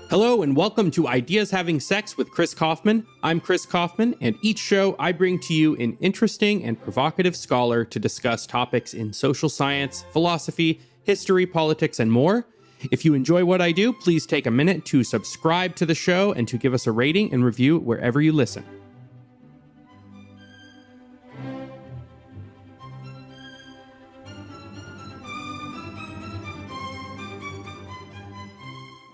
Hello and welcome to Ideas Having Sex with Chris Kaufman. I'm Chris Kaufman, and each show I bring to you an interesting and provocative scholar to discuss topics in social science, philosophy, history, politics, and more. If you enjoy what I do, please take a minute to subscribe to the show and to give us a rating and review wherever you listen.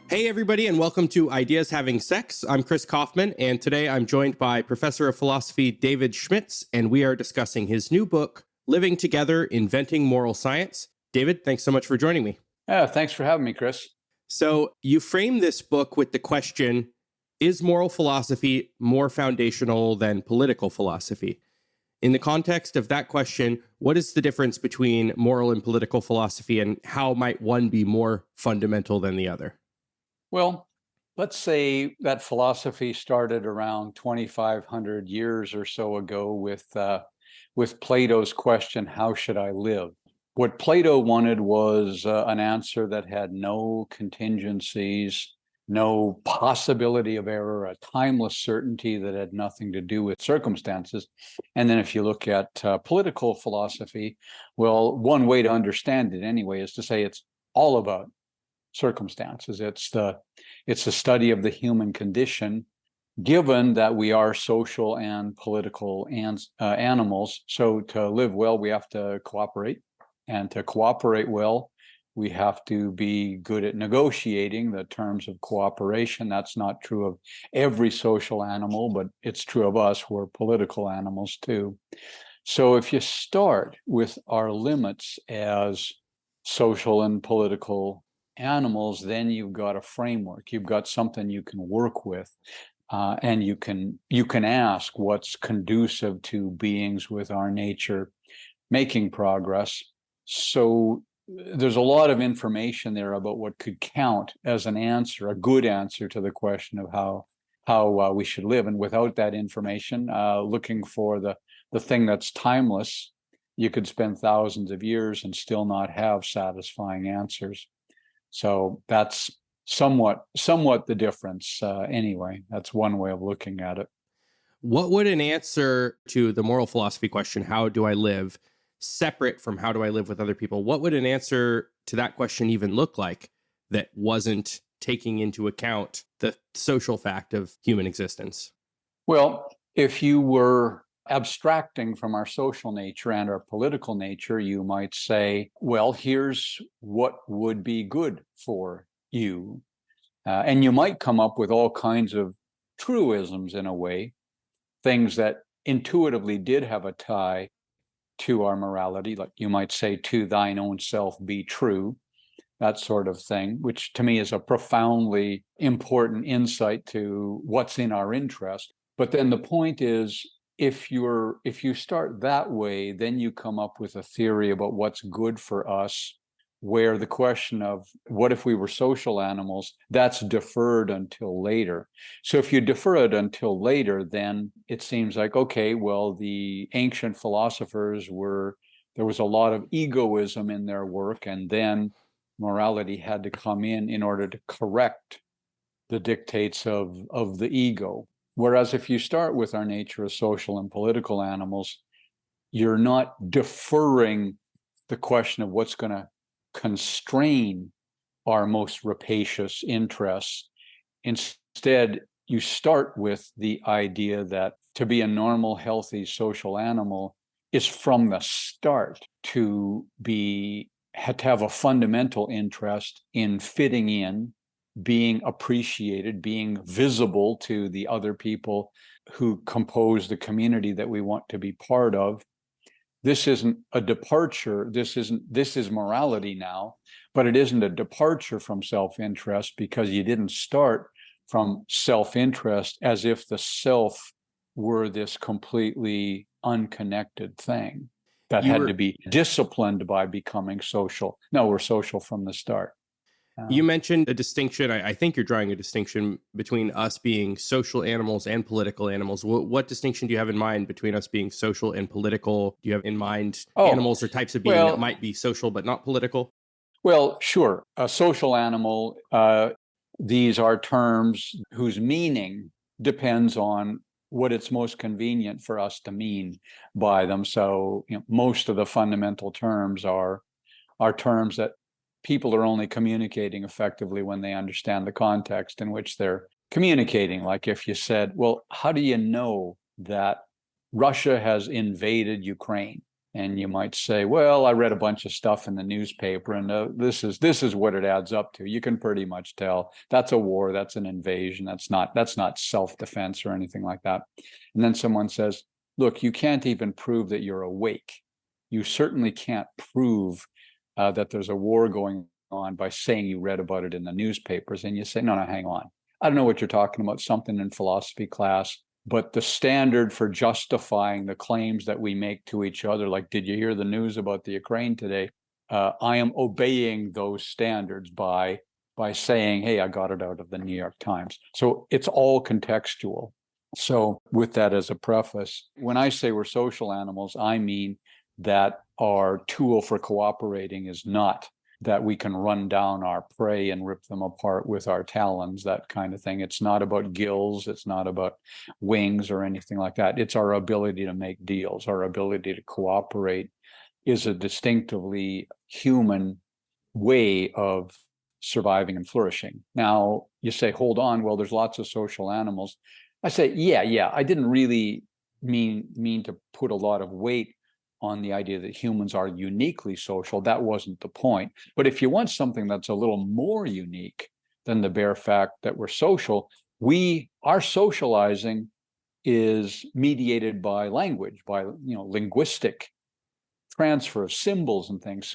Hey everybody, and welcome to Ideas Having Sex. I'm Chris Kaufman, and today I'm joined by Professor of Philosophy David Schmidtz, and we are discussing his new book, Living Together, Inventing Moral Science. David, thanks so much for joining me. Thanks for having me, Chris. So you frame this book with the question, is moral philosophy more foundational than political philosophy? In the context of that question, what is the difference between moral and political philosophy, and how might one be more fundamental than the other? Well, let's say that philosophy started around 2,500 years or so ago with Plato's question, how should I live? What Plato wanted was an answer that had no contingencies, no possibility of error, a timeless certainty that had nothing to do with circumstances. And then if you look at political philosophy, well, one way to understand it anyway is to say it's all about circumstances. It's the study of the human condition, given that we are social and political animals. So to live well, we have to cooperate. And to cooperate well, we have to be good at negotiating the terms of cooperation. That's not true of every social animal, but it's true of us. We're political animals too. So if you start with our limits as social and political animals, then you've got a framework. You've got something you can work with, and you can ask what's conducive to beings with our nature making progress. So there's a lot of information there about what could count as an answer, a good answer to the question of how we should live. And without that information, looking for the thing that's timeless, you could spend thousands of years and still not have satisfying answers. So that's somewhat the difference anyway. That's one way of looking at it. What would an answer to the moral philosophy question, how do I live, separate from how do I live with other people, what would an answer to that question even look like that wasn't taking into account the social fact of human existence? Well, if you were abstracting from our social nature and our political nature, you might say, well, here's what would be good for you. And you might come up with all kinds of truisms in a way, things that intuitively did have a tie to our morality. Like you might say, to thine own self be true, that sort of thing, which to me is a profoundly important insight to what's in our interest. But then the point is, if you start that way, then you come up with a theory about what's good for us, where the question of what if we were social animals, that's deferred until later. So if you defer it until later, then it seems like, okay, well, the ancient philosophers there was a lot of egoism in their work, and then morality had to come in order to correct the dictates of the ego. Whereas if you start with our nature as social and political animals, you're not deferring the question of what's going to constrain our most rapacious interests. Instead, you start with the idea that to be a normal, healthy social animal is from the start to have a fundamental interest in fitting in, being appreciated, being visible to the other people who compose the community that we want to be part of. This isn't a departure. This is morality now, but it isn't a departure from self-interest, because you didn't start from self-interest as if the self were this completely unconnected thing that had to be disciplined by becoming social. No, we're social from the start. You mentioned a distinction. I think you're drawing a distinction between us being social animals and political animals. What distinction do you have in mind between us being social and political? Do you have in mind animals or types of being that might be social but not political? Well, sure. A social animal these are terms whose meaning depends on what it's most convenient for us to mean by them. So, most of the fundamental terms are terms that people are only communicating effectively when they understand the context in which they're communicating. Like if you said, well, how do you know that Russia has invaded Ukraine? And you might say, well, I read a bunch of stuff in the newspaper, and this is what it adds up to. You can pretty much tell that's a war, that's an invasion, that's not self-defense or anything like that. And then someone says, look, you can't even prove that you're awake. You certainly can't prove that there's a war going on by saying you read about it in the newspapers. And you say, no, hang on. I don't know what you're talking about, something in philosophy class. But the standard for justifying the claims that we make to each other, like, did you hear the news about the Ukraine today? I am obeying those standards by saying, hey, I got it out of the New York Times. So it's all contextual. So with that as a preface, when I say we're social animals, I mean that our tool for cooperating is not that we can run down our prey and rip them apart with our talons, that kind of thing. It's not about gills. It's not about wings or anything like that. It's our ability to make deals. Our ability to cooperate is a distinctively human way of surviving and flourishing. Now, you say, hold on, well, there's lots of social animals. I say, yeah, I didn't really mean to put a lot of weight on the idea that humans are uniquely social. That wasn't the point. But if you want something that's a little more unique than the bare fact that we're social, our socializing is mediated by language, by linguistic transfer of symbols and things.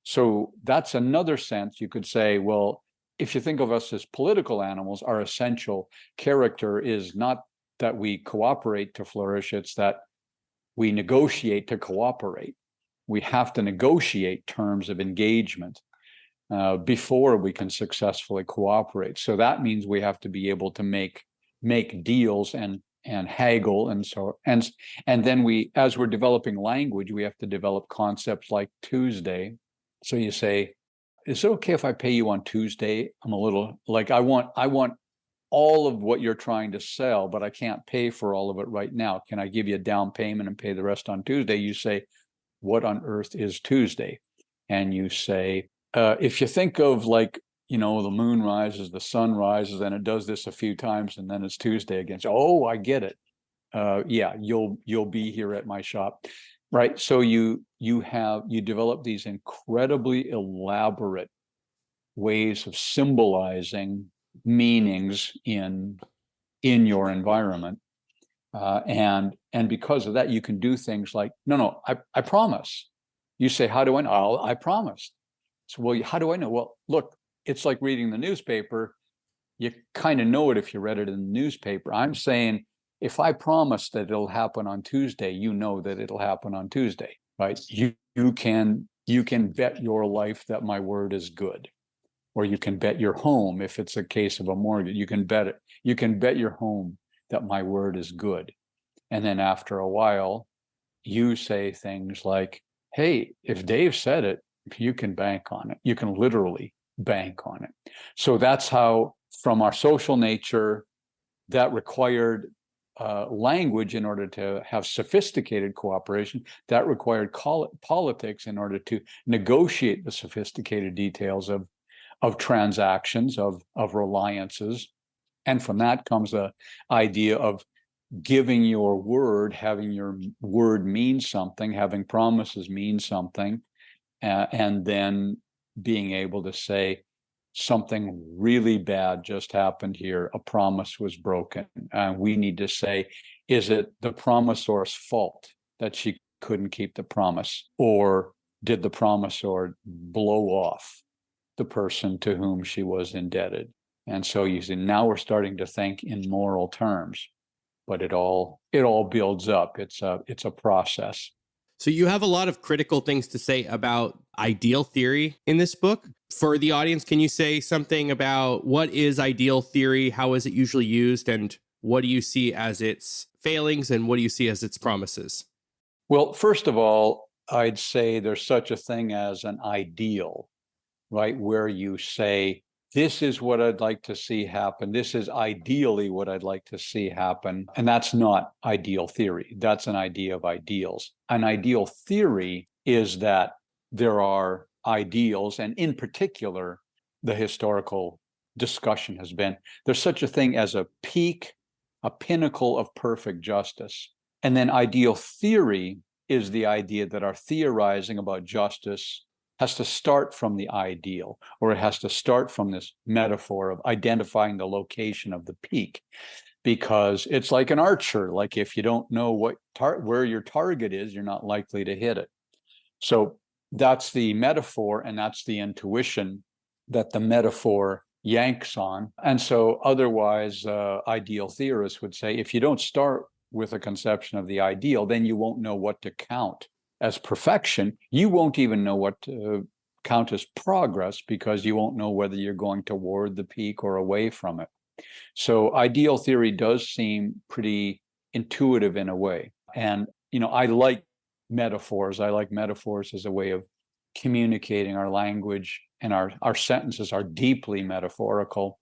So that's another sense you could say, well, if you think of us as political animals, our essential character is not that we cooperate to flourish, it's that we negotiate to cooperate. We have to negotiate terms of engagement before we can successfully cooperate. So that means we have to be able to make deals and haggle, and then as we're developing language, we have to develop concepts like Tuesday. So you say, is it okay if I pay you on Tuesday? I'm a little like, I want all of what you're trying to sell, but I can't pay for all of it right now. Can I give you a down payment and pay the rest on Tuesday? You say, what on earth is Tuesday? And you say, if you think of the moon rises, the sun rises, and it does this a few times, and then it's Tuesday again. So, oh, I get it. Yeah, you'll be here at my shop, right? So you develop these incredibly elaborate ways of symbolizing meanings in your environment, and because of that, you can do things like, no, I promise. You say, how do I know? Oh, I promised. So, well, how do I know? Well, look, it's like reading the newspaper. You kind of know it if you read it in the newspaper. I'm saying, if I promise that it'll happen on Tuesday, you know that it'll happen on Tuesday, right? You can bet your life that my word is good. Or you can bet your home, if it's a case of a mortgage, you can bet it. You can bet your home that my word is good. And then after a while, you say things like, hey, if Dave said it, you can bank on it. You can literally bank on it. So that's how, from our social nature, that required language in order to have sophisticated cooperation, that required politics in order to negotiate the sophisticated details of transactions, of reliances. And from that comes the idea of giving your word, having your word mean something, having promises mean something, and then being able to say, something really bad just happened here, a promise was broken. And we need to say, is it the promisor's fault that she couldn't keep the promise? Or did the promisor blow off the person to whom she was indebted? And so you see, now we're starting to think in moral terms, but it all builds up. It's a process. So you have a lot of critical things to say about ideal theory in this book. For the audience, can you say something about what is ideal theory? How is it usually used? And what do you see as its failings? And what do you see as its promises? Well, first of all, I'd say there's such a thing as an ideal, right? Where you say this is what I'd like to see happen. This is ideally what I'd like to see happen. And that's not ideal theory. That's an idea of ideals. An ideal theory is that there are ideals, and in particular, the historical discussion has been there's such a thing as a peak, a pinnacle of perfect justice. And then ideal theory is the idea that our theorizing about justice has to start from the ideal, or it has to start from this metaphor of identifying the location of the peak, because it's like an archer. Like if you don't know where your target is, you're not likely to hit it. So that's the metaphor, and that's the intuition that the metaphor yanks on. And so otherwise, ideal theorists would say, if you don't start with a conception of the ideal, then you won't know what to count as perfection. You won't even know what to count as progress, because you won't know whether you're going toward the peak or away from it. So ideal theory does seem pretty intuitive in a way. And, I like metaphors. I like metaphors as a way of communicating. Our language and our sentences are deeply metaphorical.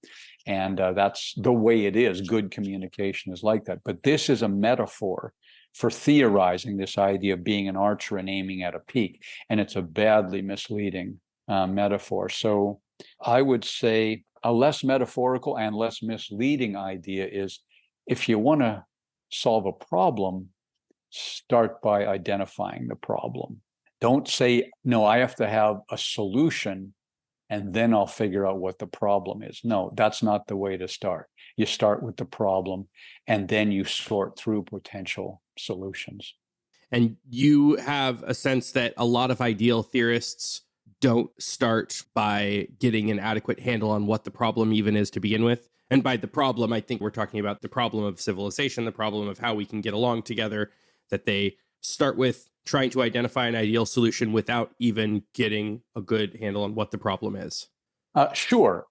And that's the way it is. Good communication is like that. But this is a metaphor for theorizing this idea of being an archer and aiming at a peak. And it's a badly misleading metaphor. So I would say a less metaphorical and less misleading idea is, if you want to solve a problem, start by identifying the problem. Don't say, no, I have to have a solution and then I'll figure out what the problem is. No, that's not the way to start. You start with the problem and then you sort through potential solutions. And you have a sense that a lot of ideal theorists don't start by getting an adequate handle on what the problem even is to begin with. And by the problem, I think we're talking about the problem of civilization, the problem of how we can get along together, that they start with trying to identify an ideal solution without even getting a good handle on what the problem is. Sure.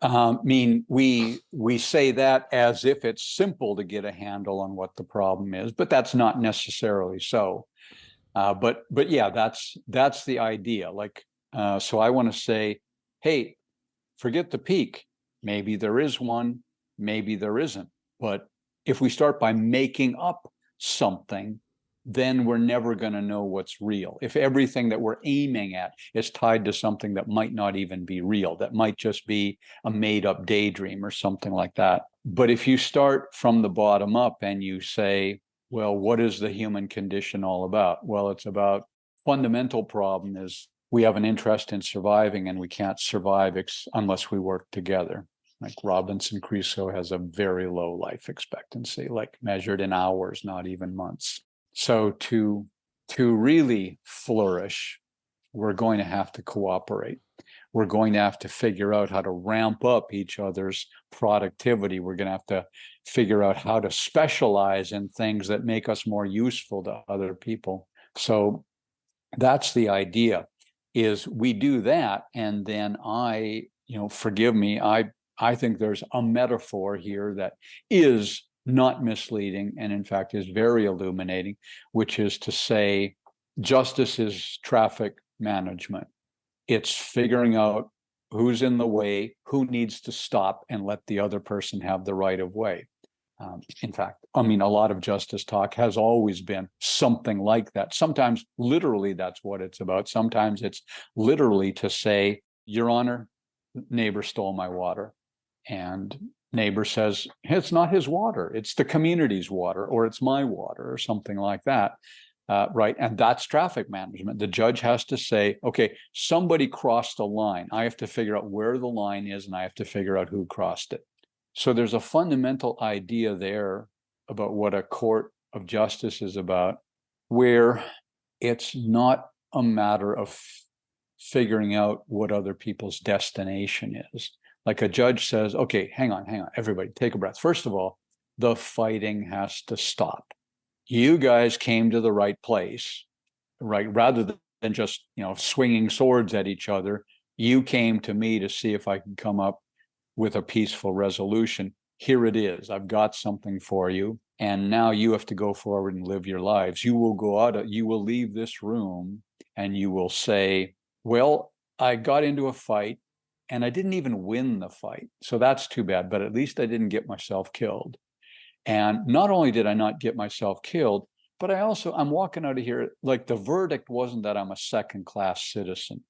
We say that as if it's simple to get a handle on what the problem is, but that's not necessarily so. But yeah, that's the idea. So I want to say, hey, forget the peak. Maybe there is one, maybe there isn't. But if we start by making up something, then we're never going to know what's real. If everything that we're aiming at is tied to something that might not even be real, that might just be a made-up daydream or something like that. But if you start from the bottom up and you say, well, what is the human condition all about? Well, it's about fundamental problem is we have an interest in surviving, and we can't survive unless we work together. Like Robinson Crusoe has a very low life expectancy, like measured in hours, not even months. So to really flourish, we're going to have to cooperate. We're going to have to figure out how to ramp up each other's productivity. We're going to have to figure out how to specialize in things that make us more useful to other people. So that's the idea, is we do that. And then forgive me, I think there's a metaphor here that is not misleading and in fact is very illuminating, which is to say justice is traffic management. It's figuring out who's in the way, who needs to stop and let the other person have the right of way. In fact, a lot of justice talk has always been something like that. Sometimes literally that's what it's about. Sometimes it's literally to say, Your Honor, neighbor stole my water. And neighbor says, it's not his water, it's the community's water, or it's my water, or something like that. Right. And that's traffic management. The judge has to say, okay, somebody crossed a line. I have to figure out where the line is, and I have to figure out who crossed it. So there's a fundamental idea there about what a court of justice is about, where it's not a matter of figuring out what other people's destination is. Like a judge says, okay, hang on, everybody, take a breath. First of all, the fighting has to stop. You guys came to the right place, right? Rather than just, swinging swords at each other, you came to me to see if I can come up with a peaceful resolution. Here it is. I've got something for you. And now you have to go forward and live your lives. You will leave this room and you will say, well, I got into a fight. and I didn't even win the fight. So that's too bad, but at least I didn't get myself killed. And not only did I not get myself killed, but I'm walking out of here, like the verdict wasn't that I'm a second-class citizen.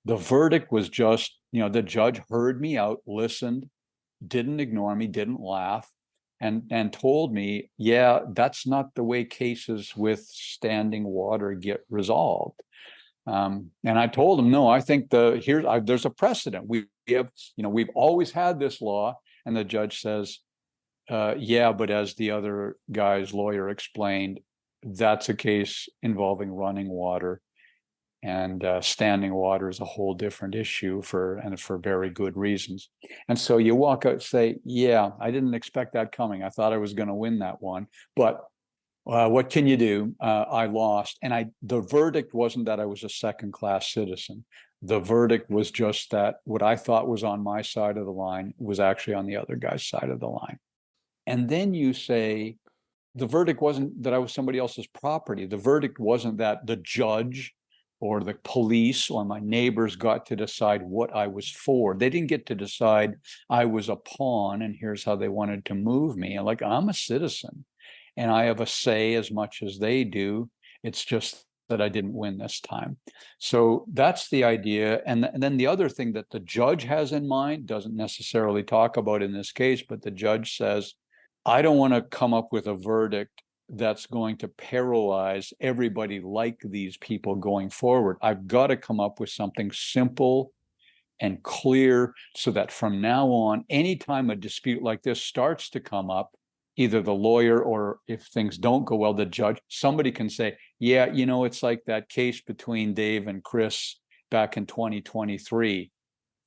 The verdict was just, the judge heard me out, listened, didn't ignore me, didn't laugh, and told me, yeah, that's not the way cases with standing water get resolved. And I told him, no, I think there's a precedent. We've always had this law. And the judge says, yeah, but as the other guy's lawyer explained, that's a case involving running water, and standing water is a whole different issue for very good reasons. And so you walk out and say, yeah, I didn't expect that coming. I thought I was going to win that one, but what can you do? I lost. And the verdict wasn't that I was a second-class citizen. The verdict was just that what I thought was on my side of the line was actually on the other guy's side of the line. And then you say, the verdict wasn't that I was somebody else's property. The verdict wasn't that the judge or the police or my neighbors got to decide what I was for. They didn't get to decide I was a pawn and here's how they wanted to move me. Like, I'm a citizen and I have a say as much as they do. It's just that I didn't win this time. So that's the idea. And then the other thing that the judge has in mind, doesn't necessarily talk about in this case, but the judge says, I don't want to come up with a verdict that's going to paralyze everybody like these people going forward. I've got to come up with something simple and clear so that from now on, anytime a dispute like this starts to come up, either the lawyer or if things don't go well, the judge, somebody can say, yeah, it's like that case between Dave and Chris back in 2023.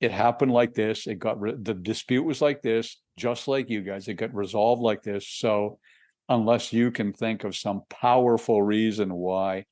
It happened like this. The dispute was like this, just like you guys. It got resolved like this. So unless you can think of some powerful reason why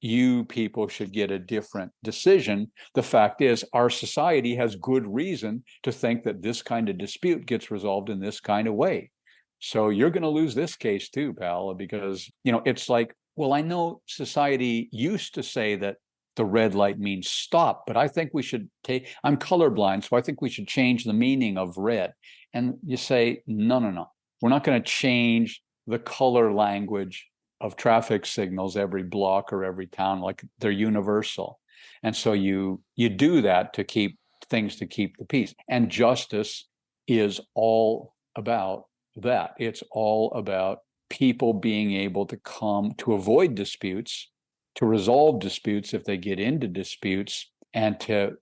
you people should get a different decision, the fact is our society has good reason to think that this kind of dispute gets resolved in this kind of way. So you're going to lose this case too, pal, because, it's like, well, I know society used to say that the red light means stop, but I think I'm colorblind, so I think we should change the meaning of red. And you say, no. We're not going to change the color language of traffic signals every block or every town, like they're universal. And so you do that to keep the peace. And justice is all about that. It's all about people being able to avoid disputes, to resolve disputes if they get into disputes, and to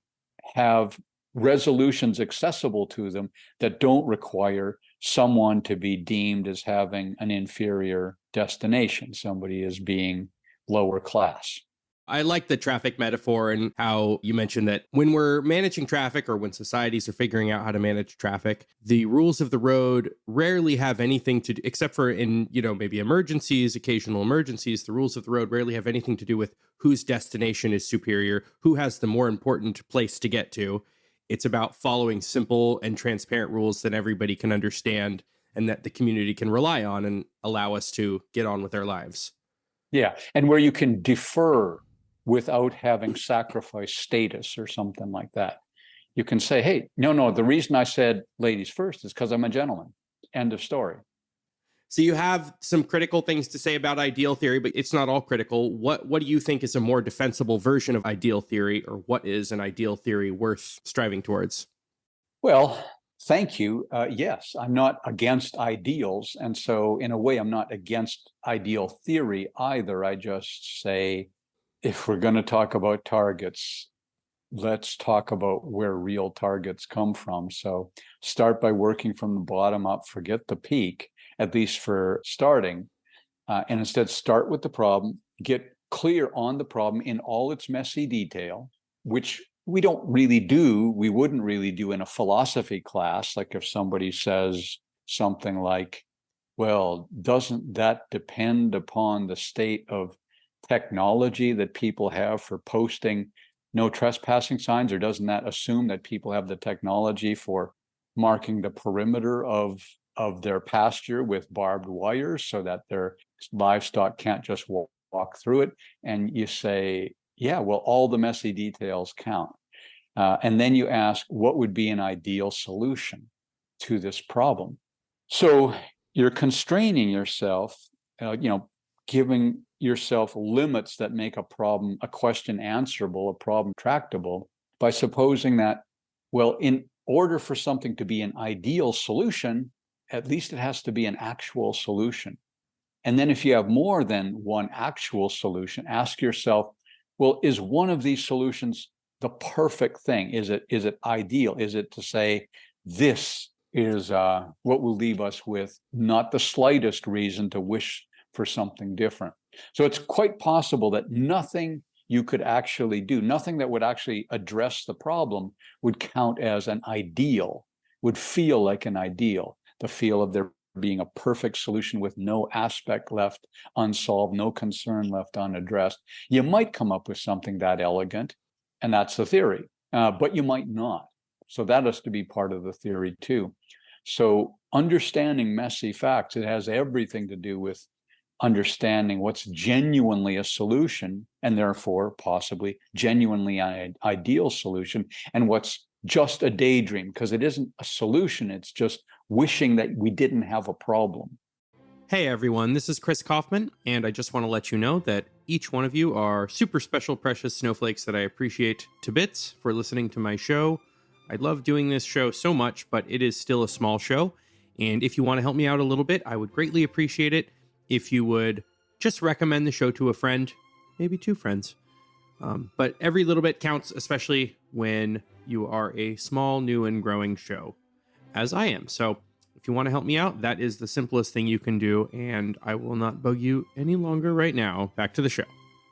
have resolutions accessible to them that don't require someone to be deemed as having an inferior destination, somebody as being lower class. I like the traffic metaphor and how you mentioned that when we're managing traffic or when societies are figuring out how to manage traffic, the rules of the road rarely have anything to do, except for in, maybe occasional emergencies, the rules of the road rarely have anything to do with whose destination is superior, who has the more important place to get to. It's about following simple and transparent rules that everybody can understand and that the community can rely on and allow us to get on with our lives. Yeah, and where you can defer without having sacrificed status or something like that. You can say, hey, no, the reason I said ladies first is because I'm a gentleman. End of story. So you have some critical things to say about ideal theory, but it's not all critical. What do you think is a more defensible version of ideal theory, or what is an ideal theory worth striving towards? Well, thank you. Yes, I'm not against ideals. And so in a way, I'm not against ideal theory either. I just say, if we're going to talk about targets, let's talk about where real targets come from. So start by working from the bottom up, forget the peak, at least for starting, and instead start with the problem, get clear on the problem in all its messy detail, which we wouldn't really do in a philosophy class. Like if somebody says something like, well, doesn't that depend upon the state of technology that people have for posting no trespassing signs, or doesn't that assume that people have the technology for marking the perimeter of their pasture with barbed wires so that their livestock can't just walk through it? And you say, yeah, well, all the messy details count. And then you ask, what would be an ideal solution to this problem? So you're constraining yourself, giving yourself limits that make a question answerable, a problem tractable, by supposing that, well, in order for something to be an ideal solution, at least it has to be an actual solution. And then if you have more than one actual solution, ask yourself, well, is one of these solutions the perfect thing? Is it ideal? Is it to say, this is what will leave us with not the slightest reason to wish for something different? So it's quite possible that nothing you could actually do, nothing that would actually address the problem would count as an ideal, would feel like an ideal, the feel of there being a perfect solution with no aspect left unsolved, no concern left unaddressed. You might come up with something that elegant, and that's the theory, but you might not. So that has to be part of the theory too. So understanding messy facts, it has everything to do with understanding what's genuinely a solution, and therefore possibly genuinely an ideal solution, and what's just a daydream, because it isn't a solution, it's just wishing that we didn't have a problem. Hey everyone, this is Chris Kaufman, and I just want to let you know that each one of you are super special, precious snowflakes that I appreciate to bits for listening to my show. I love doing this show so much, but it is still a small show, and if you want to help me out a little bit, I would greatly appreciate it if you would just recommend the show to a friend, maybe two friends. But every little bit counts, especially when you are a small, new, and growing show, as I am. So if you want to help me out, that is the simplest thing you can do, and I will not bug you any longer right now. Back to the show.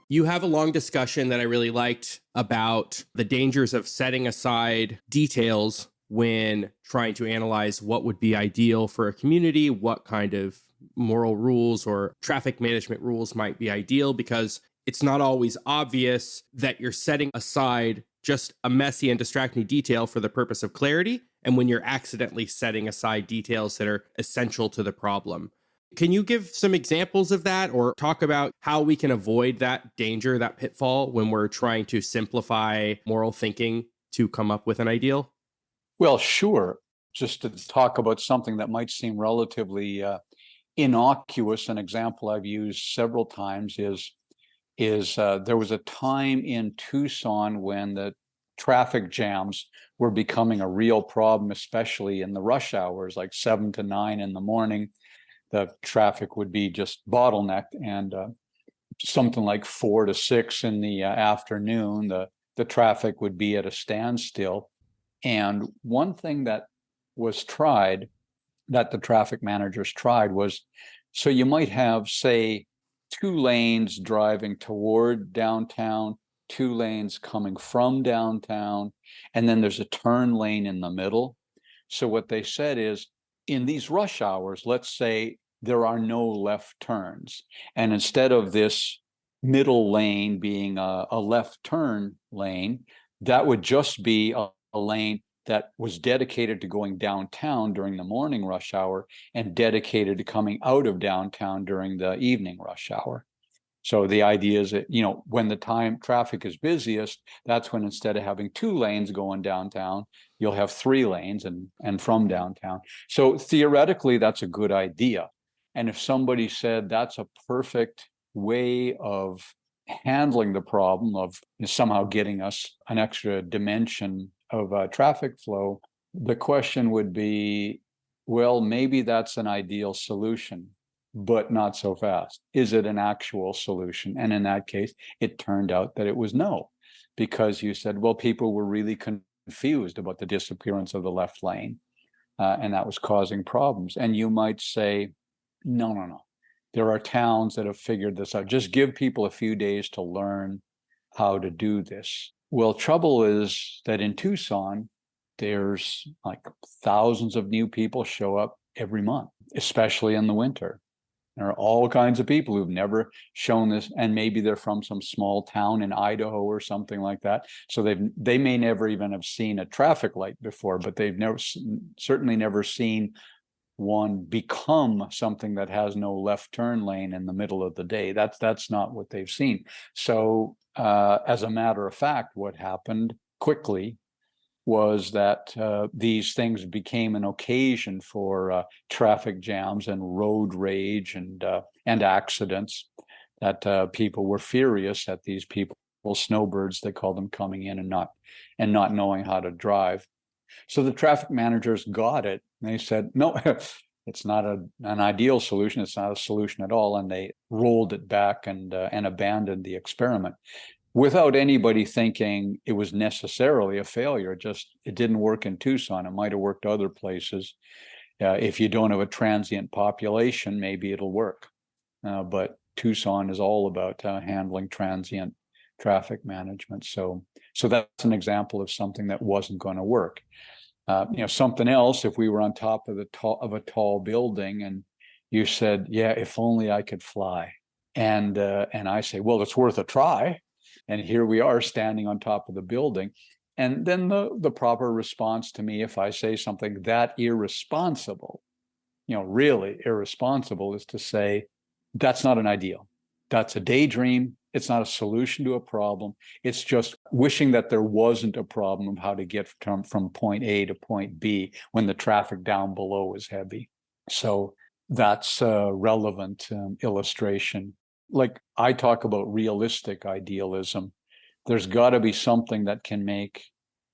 You have a long discussion that I really liked about the dangers of setting aside details when trying to analyze what would be ideal for a community, what kind of moral rules or traffic management rules might be ideal, because it's not always obvious that you're setting aside just a messy and distracting detail for the purpose of clarity, and when you're accidentally setting aside details that are essential to the problem. Can you give some examples of that, or talk about how we can avoid that danger, that pitfall, when we're trying to simplify moral thinking to come up with an ideal? Well, sure. Just to talk about something that might seem relatively innocuous, an example I've used several times is there was a time in Tucson when the traffic jams were becoming a real problem, especially in the rush hours, like 7 to 9 in the morning. The traffic would be just bottlenecked, and something like 4 to 6 in the afternoon, the traffic would be at a standstill. And one thing that was tried, that the traffic managers tried, was, so you might have, say, 2 lanes driving toward downtown, 2 lanes coming from downtown, and then there's a turn lane in the middle. So what they said is, in these rush hours, let's say there are no left turns, and instead of this middle lane being a left turn lane, that would just be a lane that was dedicated to going downtown during the morning rush hour and dedicated to coming out of downtown during the evening rush hour. So the idea is that, when the time traffic is busiest, that's when instead of having 2 lanes going downtown, you'll have 3 lanes and from downtown. So theoretically, that's a good idea. And if somebody said that's a perfect way of handling the problem of somehow getting us an extra dimension of traffic flow, the question would be, well, maybe that's an ideal solution, but not so fast. Is it an actual solution? And in that case, it turned out that it was no, because you said, well, people were really confused about the disappearance of the left lane, and that was causing problems. And you might say, no. There are towns that have figured this out. Just give people a few days to learn how to do this. Well, trouble is that in Tucson, there's like thousands of new people show up every month, especially in the winter. There are all kinds of people who've never shown this, and maybe they're from some small town in Idaho or something like that. So they may never even have seen a traffic light before, but they've certainly never seen one become something that has no left turn lane in the middle of the day. That's not what they've seen. So as a matter of fact, what happened quickly was that these things became an occasion for traffic jams and road rage and accidents, that people were furious at these people, snowbirds, they call them, coming in and not knowing how to drive. So the traffic managers got it. They said, no, it's not an ideal solution. It's not a solution at all. And they rolled it back and abandoned the experiment without anybody thinking it was necessarily a failure. It didn't work in Tucson. It might have worked other places. If you don't have a transient population, maybe it'll work. But Tucson is all about handling transient traffic management. So that's an example of something that wasn't going to work. Something else, if we were on top of a tall building and you said, yeah, if only I could fly. And I say, well, it's worth a try. And here we are standing on top of the building. And then the proper response to me, if I say something that irresponsible, really irresponsible, is to say, that's not an ideal. That's a daydream. It's not a solution to a problem. It's just wishing that there wasn't a problem of how to get from point A to point B when the traffic down below is heavy. So that's a relevant illustration. Like I talk about realistic idealism. There's got to be something that can make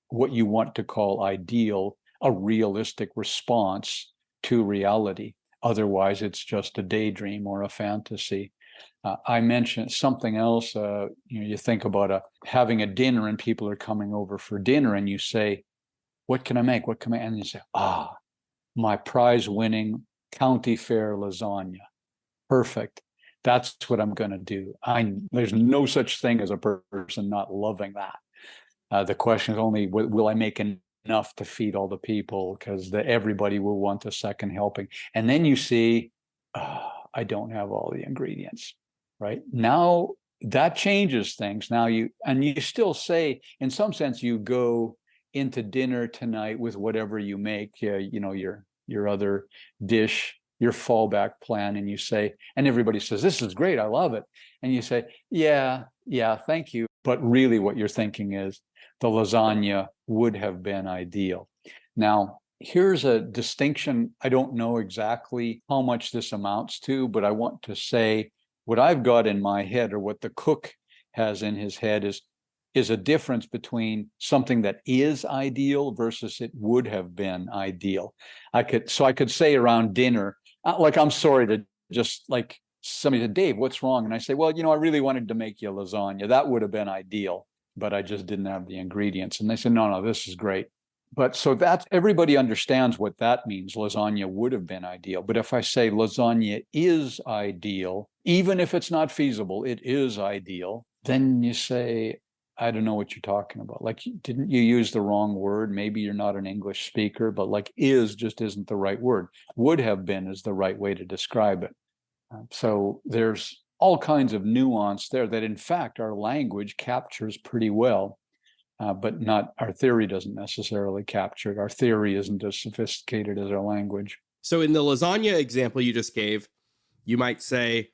what you want to call ideal a realistic response to reality. Otherwise, it's just a daydream or a fantasy. I mentioned something else. You think about having a dinner and people are coming over for dinner, and you say, "What can I make? What can I?" And you say, my prize-winning county fair lasagna. Perfect. That's what I'm going to do. There's no such thing as a person not loving that. The question is only, will I make enough to feed all the people? Because everybody will want a second helping. And then you see, I don't have all the ingredients. Right now, that changes things. Now you still say, in some sense, you go into dinner tonight with whatever you make, your other dish, your fallback plan, and you say, and everybody says, this is great, I love it. And you say, yeah, thank you. But really what you're thinking is the lasagna would have been ideal. Now, here's a distinction. I don't know exactly how much this amounts to, but I want to say what I've got in my head, or what the cook has in his head, is a difference between something that is ideal versus it would have been ideal. I could say around dinner, like, I'm sorry to just, like, somebody said, Dave, what's wrong? And I say, well, I really wanted to make you lasagna. That would have been ideal, but I just didn't have the ingredients. And they said, no, this is great. But so that's, everybody understands what that means. Lasagna would have been ideal. But if I say lasagna is ideal, even if it's not feasible, it is ideal, then you say, I don't know what you're talking about. Like, didn't you use the wrong word? Maybe you're not an English speaker, but like, is just isn't the right word. Would have been is the right way to describe it. So there's all kinds of nuance there that, in fact, our language captures pretty well. But not, our theory doesn't necessarily capture it. Our theory isn't as sophisticated as our language. So in the lasagna example you just gave, you might say,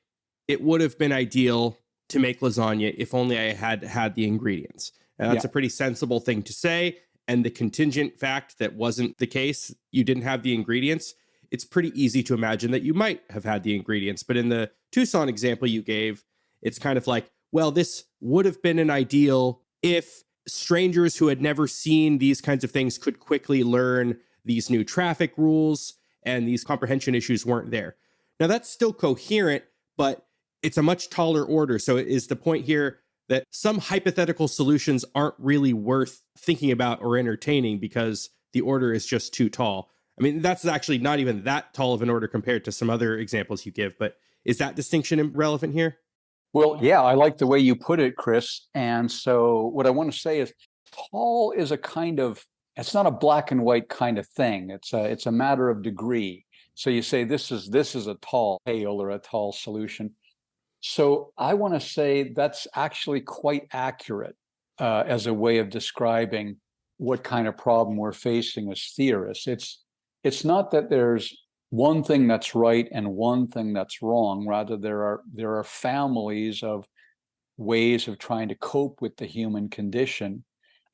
it would have been ideal to make lasagna if only I had the ingredients. And that's a pretty sensible thing to say. And the contingent fact that wasn't the case, you didn't have the ingredients, it's pretty easy to imagine that you might have had the ingredients. But in the Tucson example you gave, it's kind of like, well, this would have been an ideal if strangers who had never seen these kinds of things could quickly learn these new traffic rules, and these comprehension issues weren't there. Now, that's still coherent, but it's a much taller order. So is the point here that some hypothetical solutions aren't really worth thinking about or entertaining because the order is just too tall? I mean, that's actually not even that tall of an order compared to some other examples you give, but is that distinction relevant here? Well, yeah, I like the way you put it, Chris. And so what I want to say is, tall is a kind of, it's not a black and white kind of thing. It's a matter of degree. So you say this is a tall tale or a tall solution. So I want to say that's actually quite accurate as a way of describing what kind of problem we're facing as theorists. It's not that there's one thing that's right and one thing that's wrong. Rather, there are families of ways of trying to cope with the human condition.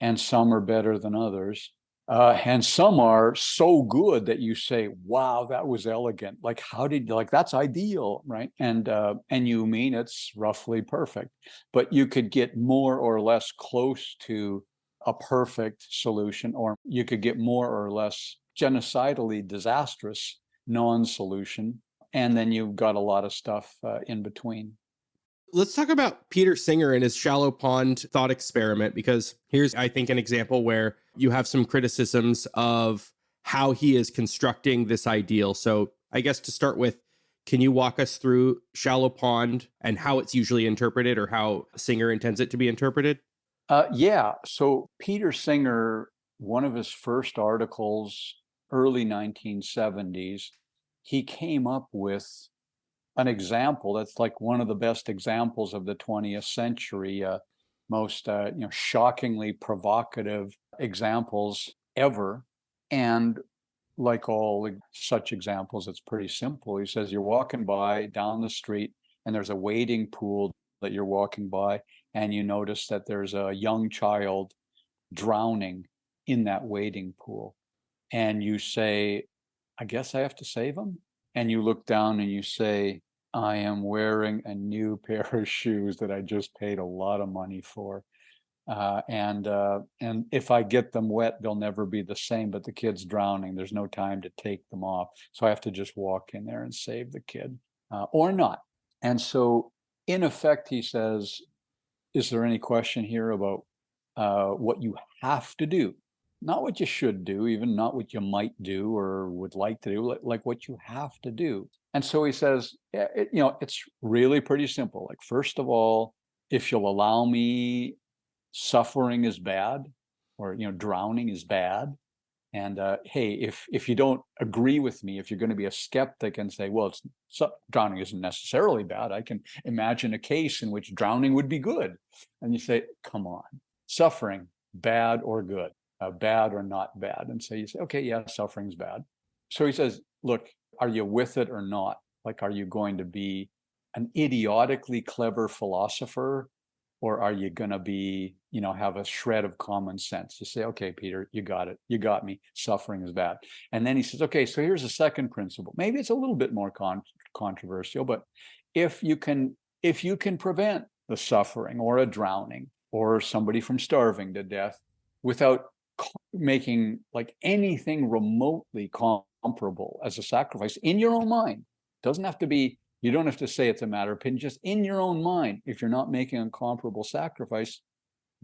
and some are better than others. And some are so good that you say, wow, that was elegant. Like, how did, like, that's ideal, right? And you mean it's roughly perfect, but you could get more or less close to a perfect solution, or you could get more or less genocidally disastrous non-solution. And then you've got a lot of stuff in between. Let's talk about Peter Singer and his shallow pond thought experiment, because here's, I think, an example where you have some criticisms of how he is constructing this ideal. So I guess to start with, can you walk us through shallow pond and how it's usually interpreted, or how Singer intends it to be interpreted? Yeah. So Peter Singer, one of his first articles, early 1970s, he came up with an example that's like one of the best examples of the 20th century, most shockingly provocative examples ever. And like all such examples, it's pretty simple. He says you're walking by down the street and there's a wading pool that you're walking by, and you notice that there's a young child drowning in that wading pool. And you say, I guess I have to save him. And you look down and you say, I am wearing a new pair of shoes that I just paid a lot of money for. And if I get them wet, they'll never be the same, but the kid's drowning. There's no time to take them off. So I have to just walk in there and save the kid, or not. And so in effect, he says, is there any question here about what you have to do? Not what you should do, even not what you might do or would like to do, like what you have to do. And so he says, it's really pretty simple. Like, first of all, if you'll allow me, suffering is bad, or drowning is bad. And hey, if you don't agree with me, if you're going to be a skeptic and say, well, drowning isn't necessarily bad, I can imagine a case in which drowning would be good. And you say, come on, suffering, bad or good, bad or not bad. And so you say, okay, yeah, suffering's bad. So he says, look, are you with it or not? Like, are you going to be an idiotically clever philosopher, or are you going to be, have a shred of common sense? You say, okay, Peter, you got it. You got me. Suffering is bad. And then he says, okay, so here's a second principle. Maybe it's a little bit more controversial, but if you can prevent the suffering or a drowning or somebody from starving to death without making like anything remotely comparable as a sacrifice in your own mind, doesn't have to be, you don't have to say it's a matter of opinion, just in your own mind, if you're not making a comparable sacrifice,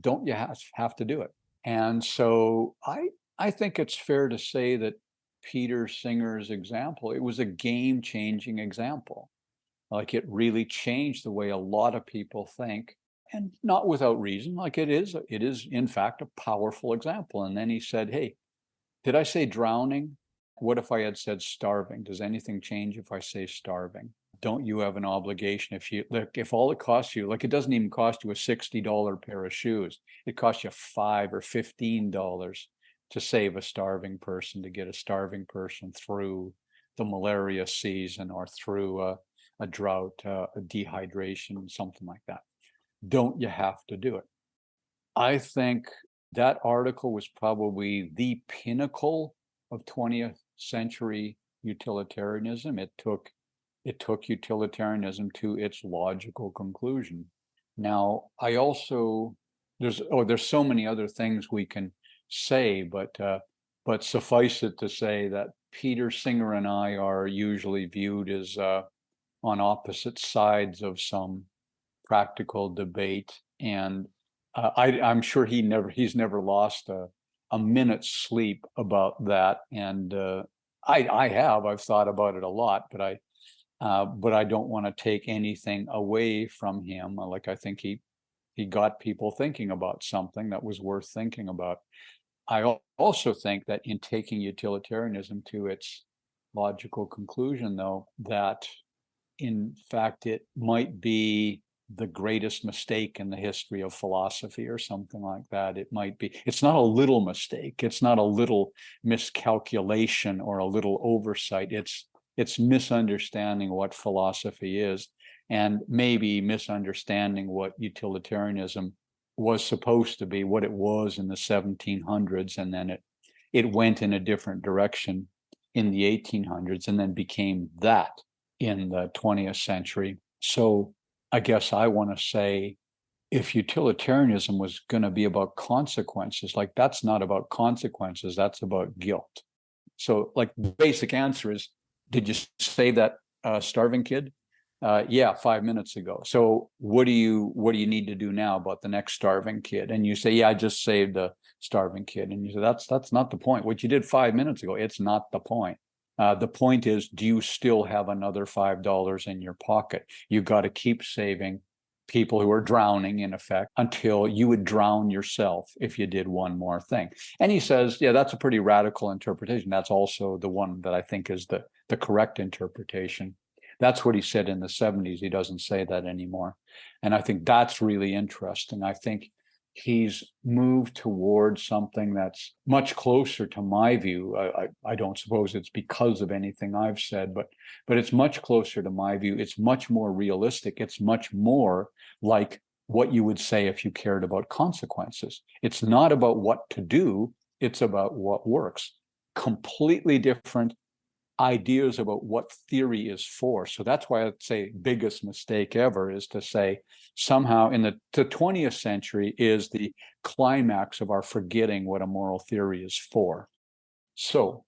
don't you have to do it? And so I think it's fair to say that Peter Singer's example, it was a game-changing example. Like, it really changed the way a lot of people think, and not without reason. Like, it is in fact a powerful example. And then he said, hey, did I say drowning? What if I had said starving? Does anything change if I say starving? Don't you have an obligation? If all it costs you, like, it doesn't even cost you a $60 pair of shoes, it costs you $5 or $15 to save a starving person, to get a starving person through the malaria season, or through a drought, a dehydration, something like that. Don't you have to do it? I think that article was probably the pinnacle of 20th century utilitarianism. It took utilitarianism to its logical conclusion. Now, I also, there's so many other things we can say, but suffice it to say that Peter Singer and I are usually viewed as on opposite sides of some practical debate, and I'm sure he's never lost a minute's sleep about that. And I've thought about it a lot, but I don't want to take anything away from him. Like, I think he got people thinking about something that was worth thinking about. I also think that in taking utilitarianism to its logical conclusion, though, that in fact it might be the greatest mistake in the history of philosophy, or something like that. It might be, it's not a little mistake, it's not a little miscalculation or a little oversight, it's misunderstanding what philosophy is, and maybe misunderstanding what utilitarianism was supposed to be, what it was in the 1700s, and then it went in a different direction in the 1800s, and then became that in the 20th century. So I guess I want to say, if utilitarianism was going to be about consequences, like that's not about consequences, that's about guilt. So like the basic answer is, did you save that starving kid? Yeah, 5 minutes ago. So what do you need to do now about the next starving kid? And you say, yeah, I just saved the starving kid. And you say, that's not the point. What you did 5 minutes ago, it's not the point. The point is, do you still have another $5 in your pocket? You got to keep saving people who are drowning, in effect, until you would drown yourself if you did one more thing. And he says, yeah, that's a pretty radical interpretation. That's also the one that I think is the correct interpretation. That's what he said in the 70s. He doesn't say that anymore. And I think that's really interesting. I think he's moved towards something that's much closer to my view. I don't suppose it's because of anything I've said, but it's much closer to my view. It's much more realistic. It's much more like what you would say if you cared about consequences. It's not about what to do. It's about what works. Completely different ideas about what theory is for. So that's why I'd say biggest mistake ever is to say somehow in the 20th century is the climax of our forgetting what a moral theory is for. So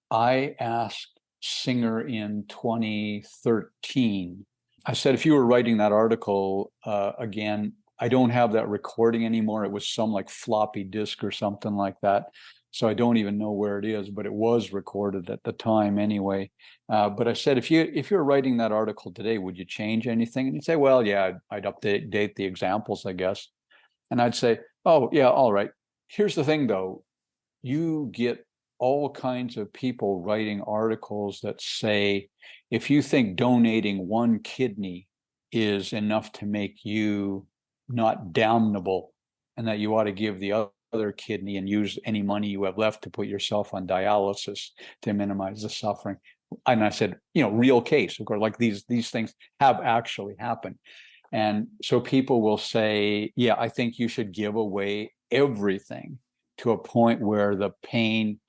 I asked Singer in 2013, I said, if you were writing that article again, I don't have that recording anymore. It was some like floppy disk or something like that. So I don't even know where it is, but it was recorded at the time anyway. But I said, if you're writing that article today, would you change anything? And he'd say, well, yeah, I'd update the examples, I guess. And I'd say, oh, yeah, all right. Here's the thing, though. You get all kinds of people writing articles that say, if you think donating one kidney is enough to make you not damnable and that you ought to give the other kidney and use any money you have left to put yourself on dialysis to minimize the suffering. And I said, real case, of course, like these things have actually happened. And so people will say, yeah, I think you should give away everything to a point where the pain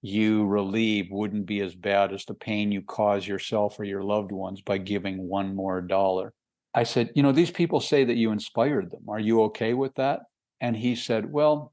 you relieve wouldn't be as bad as the pain you cause yourself or your loved ones by giving one more dollar. I said, these people say that you inspired them. Are you okay with that? And he said, well,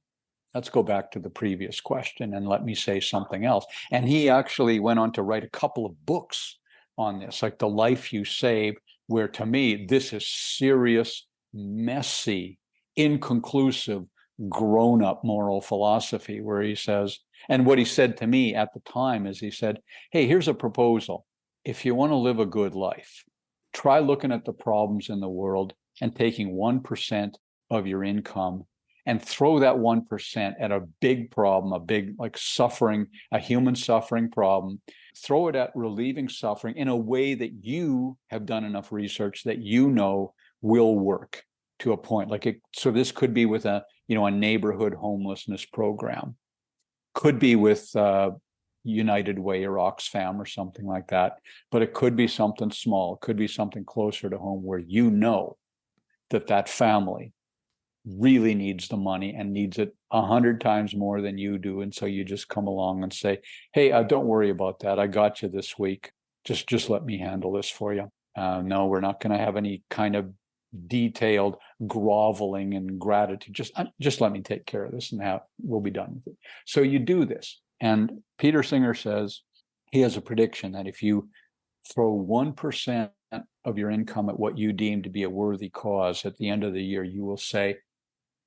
let's go back to the previous question and let me say something else. And he actually went on to write a couple of books on this, like The Life You Saved, where to me, this is serious, messy, inconclusive, grown-up moral philosophy, where he says, and what he said to me at the time is he said, hey, here's a proposal. If you want to live a good life, try looking at the problems in the world and taking 1% of your income and throw that 1% at a big problem, a big like suffering, a human suffering problem. Throw it at relieving suffering in a way that you have done enough research that will work to a point. So this could be with a neighborhood homelessness program, could be with United Way or Oxfam or something like that, but it could be something small. It could be something closer to home where that family really needs the money and needs it 100 times more than you do. And so you just come along and say, hey, don't worry about that. I got you this week. Just let me handle this for you. No, we're not going to have any kind of detailed groveling and gratitude. Just let me take care of this and we'll be done with it. So you do this. And Peter Singer says he has a prediction that if you throw 1% of your income at what you deem to be a worthy cause, at the end of the year, you will say,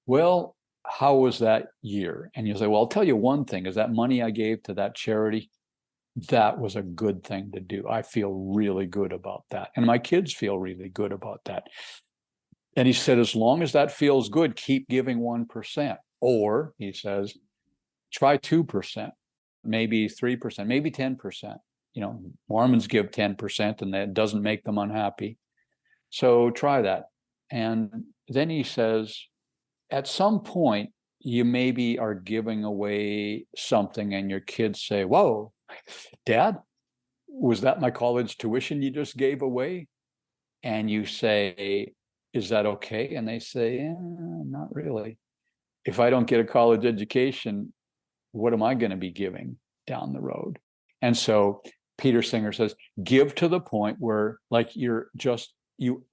well, how was that year? And you'll say, well, I'll tell you one thing, is that money I gave to that charity, that was a good thing to do. I feel really good about that. And my kids feel really good about that. And he said, as long as that feels good, keep giving 1%. Or, he says, try 2%, maybe 3%, maybe 10%. Mormons give 10% and that doesn't make them unhappy. So try that. And then he says, at some point, you maybe are giving away something and your kids say, whoa, Dad, was that my college tuition you just gave away? And you say, is that okay? And they say, not really. If I don't get a college education, what am I going to be giving down the road? And so Peter Singer says, give to the point where like you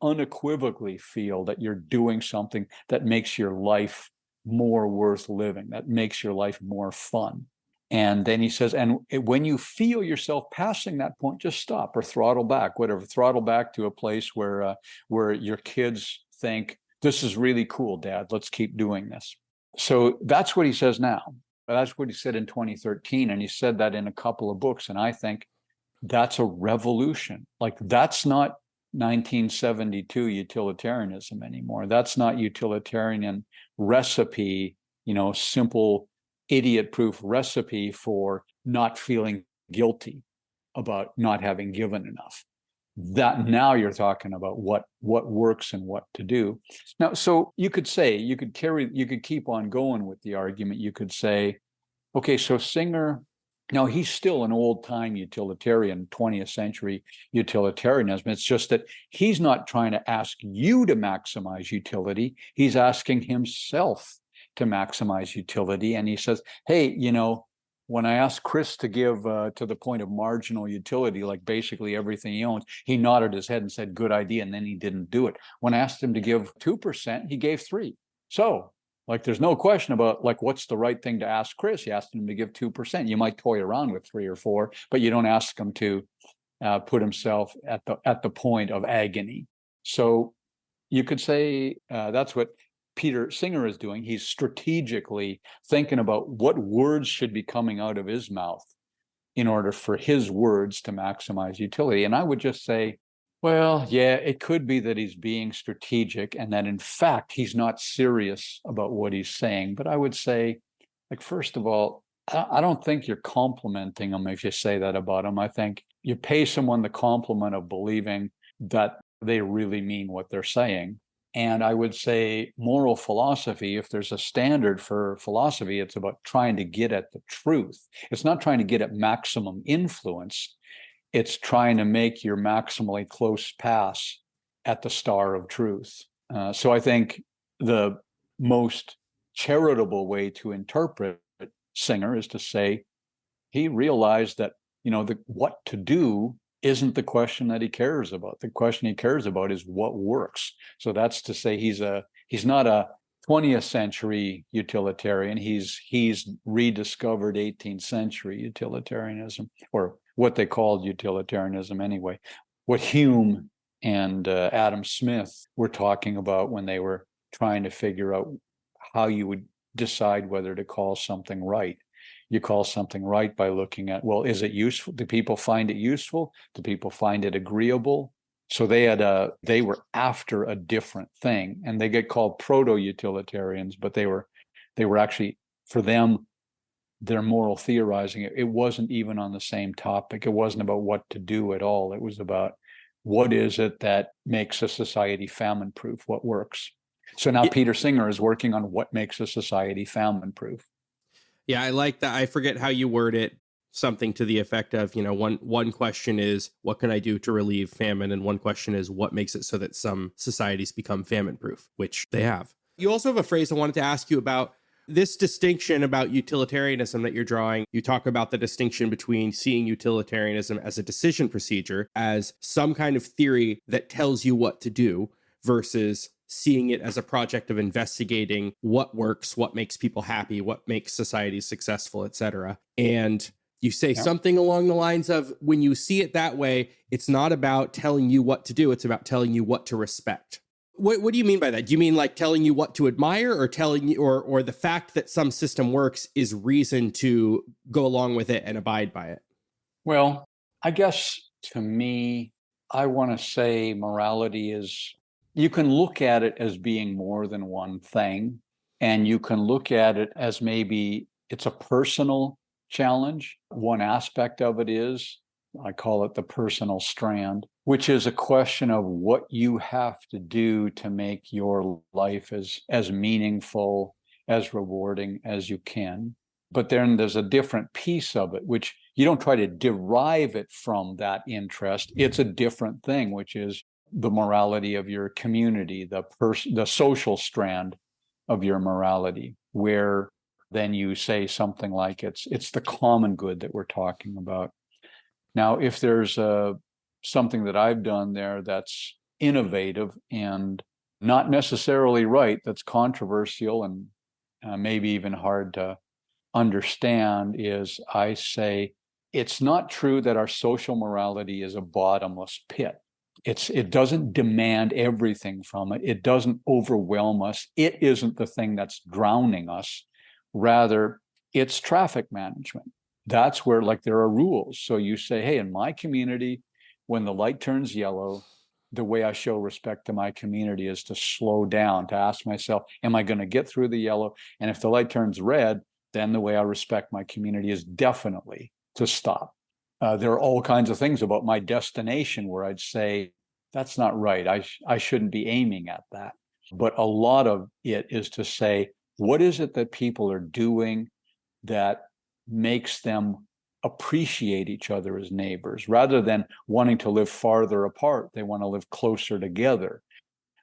unequivocally feel that you're doing something that makes your life more worth living, that makes your life more fun. And then he says, and when you feel yourself passing that point, just stop or throttle back, whatever, throttle back to a place where your kids think, this is really cool, Dad, let's keep doing this. So that's what he says now. That's what he said in 2013. And he said that in a couple of books. And I think that's a revolution. Like, that's not 1972 utilitarianism anymore. That's not utilitarian recipe, simple idiot-proof recipe for not feeling guilty about not having given enough. That now you're talking about what works and what to do. Now, so you could keep on going with the argument. You could say, okay, so Singer, now he's still an old-time utilitarian, 20th century utilitarianism. It's just that he's not trying to ask you to maximize utility. He's asking himself to maximize utility. And he says, hey, when I asked Chris to give to the point of marginal utility, like basically everything he owns, he nodded his head and said, good idea. And then he didn't do it. When I asked him to give 2%, he gave 3%. So like, there's no question about like, what's the right thing to ask Chris? You asked him to give 2%. You might toy around with 3 or 4, but you don't ask him to put himself at the point of agony. So you could say that's what Peter Singer is doing. He's strategically thinking about what words should be coming out of his mouth in order for his words to maximize utility. And I would just say, well, yeah, it could be that he's being strategic and that in fact, he's not serious about what he's saying. But I would say, like, first of all, I don't think you're complimenting him if you say that about him. I think you pay someone the compliment of believing that they really mean what they're saying. And I would say moral philosophy, if there's a standard for philosophy, it's about trying to get at the truth. It's not trying to get at maximum influence. It's trying to make your maximally close pass at the star of truth. So I think the most charitable way to interpret Singer is to say he realized that, what to do isn't the question that he cares about. The question he cares about is what works. So that's to say he's not a 20th century utilitarian. He's rediscovered 18th century utilitarianism, or what they called utilitarianism anyway. What Hume and Adam Smith were talking about when they were trying to figure out how you would decide whether to call something right. You call something right by looking at, well, is it useful? Do people find it useful? Do people find it agreeable? So they were after a different thing, and they get called proto-utilitarians, but they were actually, for them, their moral theorizing, it wasn't even on the same topic. It wasn't about what to do at all. It was about what is it that makes a society famine-proof, what works. So now Peter Singer is working on what makes a society famine-proof. Yeah, I like that. I forget how you word it. Something to the effect of, one question is, what can I do to relieve famine? And one question is, what makes it so that some societies become famine proof, which they have. You also have a phrase I wanted to ask you about, this distinction about utilitarianism that you're drawing. You talk about the distinction between seeing utilitarianism as a decision procedure, as some kind of theory that tells you what to do, versus seeing it as a project of investigating what works, what makes people happy, what makes society successful, etc. And you say something along the lines of, when you see it that way, it's not about telling you what to do, it's about telling you what to respect. What do you mean by that? Do you mean like telling you what to admire, or telling you, or the fact that some system works is reason to go along with it and abide by it? Well, I guess to me, I want to say morality is, you can look at it as being more than one thing, and you can look at it as maybe it's a personal challenge. One aspect of it is, I call it the personal strand, which is a question of what you have to do to make your life as meaningful, as rewarding as you can. But then there's a different piece of it, which you don't try to derive it from that interest. It's a different thing, which is, the morality of your community, the social strand of your morality, where then you say something like it's the common good that we're talking about. Now, if there's something that I've done there that's innovative and not necessarily right, that's controversial and maybe even hard to understand, is I say it's not true that our social morality is a bottomless pit. It doesn't demand everything from it. It doesn't overwhelm us. It isn't the thing that's drowning us. Rather, it's traffic management. That's where, like, there are rules. So you say, hey, in my community, when the light turns yellow, the way I show respect to my community is to slow down, to ask myself, am I going to get through the yellow? And if the light turns red, then the way I respect my community is definitely to stop. There are all kinds of things about my destination where I'd say, that's not right. I shouldn't be aiming at that. But a lot of it is to say, what is it that people are doing that makes them appreciate each other as neighbors, rather than wanting to live farther apart? They want to live closer together.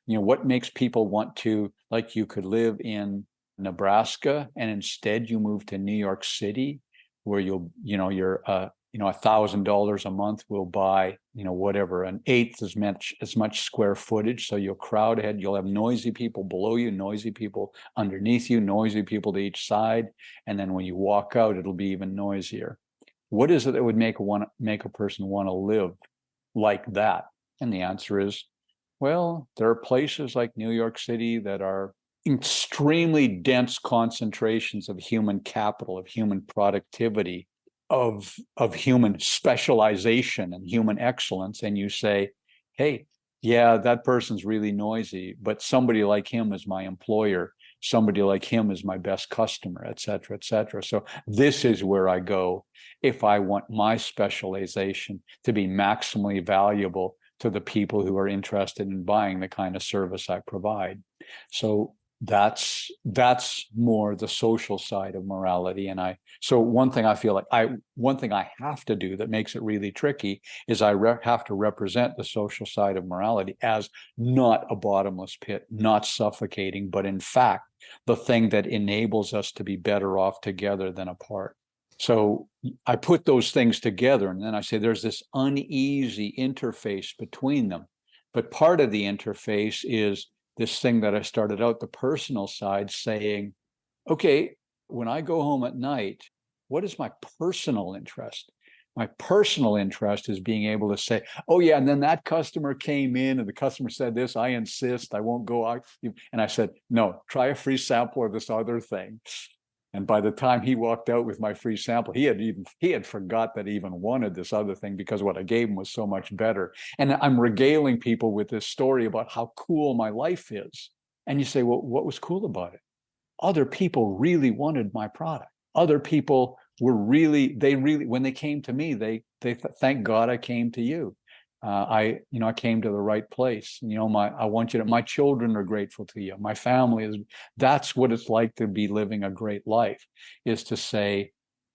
What makes people want to, like, you could live in Nebraska and instead you move to New York City, where you're $1,000 a month will buy, whatever, an eighth as much square footage. So you'll crowd ahead, you'll have noisy people below you, noisy people underneath you, noisy people to each side. And then when you walk out, it'll be even noisier. What is it that would make a person want to live like that? And the answer is, well, there are places like New York City that are extremely dense concentrations of human capital, of human productivity, of human specialization and human excellence. And you say, hey, yeah, that person's really noisy, but somebody like him is my employer. Somebody like him is my best customer, et cetera, et cetera. So this is where I go if I want my specialization to be maximally valuable to the people who are interested in buying the kind of service I provide. So that's more the social side of morality. And so one thing I feel like one thing I have to do that makes it really tricky is I have to represent the social side of morality as not a bottomless pit, not suffocating, but in fact, the thing that enables us to be better off together than apart. So I put those things together, and then I say there's this uneasy interface between them. But part of the interface is this thing that I started out, the personal side, saying, okay, when I go home at night, what is my personal interest? My personal interest is being able to say, oh yeah, and then that customer came in and the customer said this, I insist, I won't go out. And I said, no, try a free sample of this other thing. And by the time he walked out with my free sample, he had forgot that he even wanted this other thing, because what I gave him was so much better. And I'm regaling people with this story about how cool my life is. And you say, well, what was cool about it? Other people really wanted my product. Other people were really, when they came to me, they thank God I came to you. I came to the right place. My children are grateful to you. My family is. That's what it's like to be living a great life, is to say,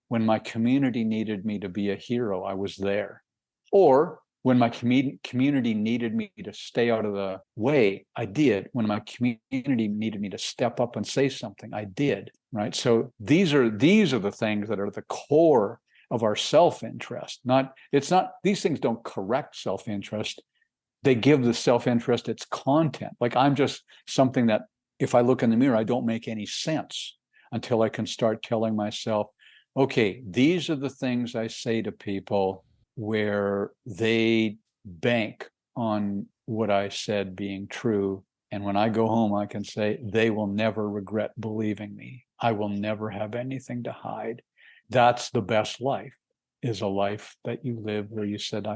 when my community needed me to be a hero, I was there. Or when my community needed me to stay out of the way, I did. When my community needed me to step up and say something, I did. Right. So these are the things that are the core of our self-interest. These things don't correct self-interest. They give the self-interest its content. Like, I'm just something that, if I look in the mirror, I don't make any sense until I can start telling myself, okay, these are the things I say to people where they bank on what I said being true. And when I go home, I can say, they will never regret believing me. I will never have anything to hide. That's the best life, is a life that you live where you said,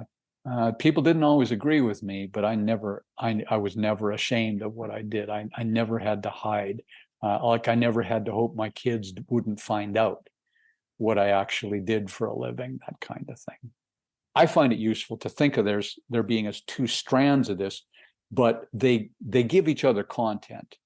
people didn't always agree with me, but I was never ashamed of what I did. I never had to hide. I never had to hope my kids wouldn't find out what I actually did for a living, that kind of thing. I find it useful to think of there being as two strands of this, but they give each other content,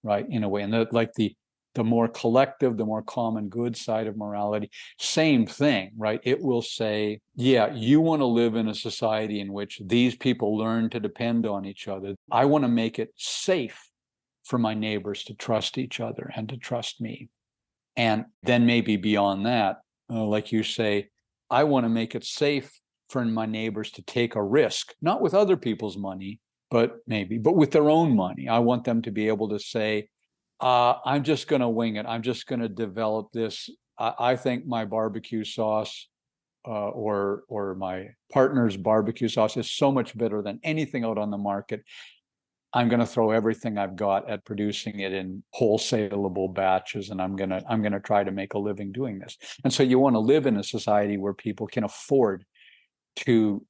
right, in a way. And like the the more collective, the more common good side of morality, same thing, right? It will say, yeah, you want to live in a society in which these people learn to depend on each other. I want to make it safe for my neighbors to trust each other and to trust me. And then maybe beyond that, like you say, I want to make it safe for my neighbors to take a risk, not with other people's money, but with their own money. I want them to be able to say, I'm just going to wing it. I'm just going to develop this. I think my barbecue sauce or my partner's barbecue sauce is so much better than anything out on the market. I'm going to throw everything I've got at producing it in wholesalable batches, and I'm going to try to make a living doing this. And so you want to live in a society where people can afford to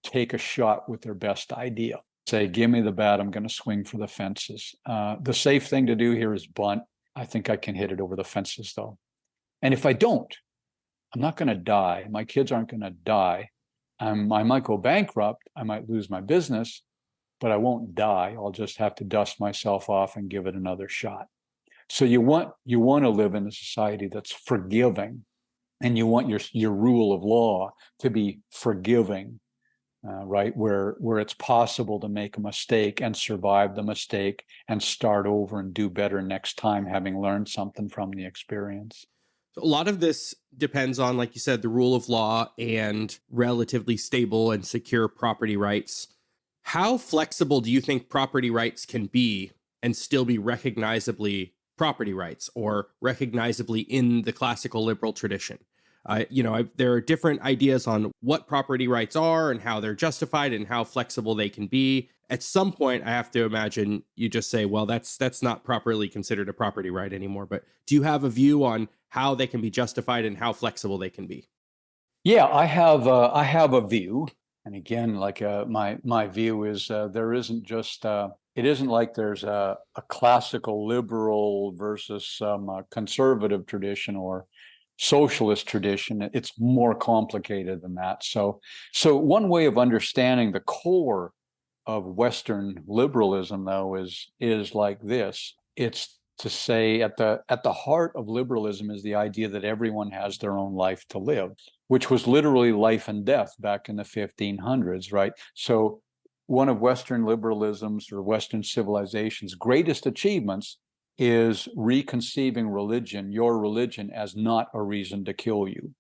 take a shot with their best idea. Say, give me the bat, I'm going to swing for the fences. The safe thing to do here is bunt. I think I can hit it over the fences, though. And if I don't, I'm not going to die. My kids aren't going to die. I might go bankrupt. I might lose my business, but I won't die. I'll just have to dust myself off and give it another shot. So you want to live in a society that's forgiving, and you want your rule of law to be forgiving, right? Where it's possible to make a mistake and survive the mistake and start over and do better next time, having learned something from the experience. So a lot of this depends on, like you said, the rule of law and relatively stable and secure property rights. How flexible do you think property rights can be and still be recognizably property rights, or recognizably in the classical liberal tradition? There are different ideas on what property rights are and how they're justified and how flexible they can be. At some point, I have to imagine you just say, well, that's not properly considered a property right anymore. But do you have a view on how they can be justified and how flexible they can be? Yeah, I have a view. And again, like my view is there isn't just it isn't like there's a classical liberal versus some conservative tradition or socialist tradition. It's more complicated than that. So one way of understanding the core of Western liberalism, though, is like this. It's to say at the heart of liberalism is the idea that everyone has their own life to live, which was literally life and death back in the 1500s, right? So one of Western liberalism's or Western civilization's greatest achievements is reconceiving religion, your religion, as not a reason to kill you,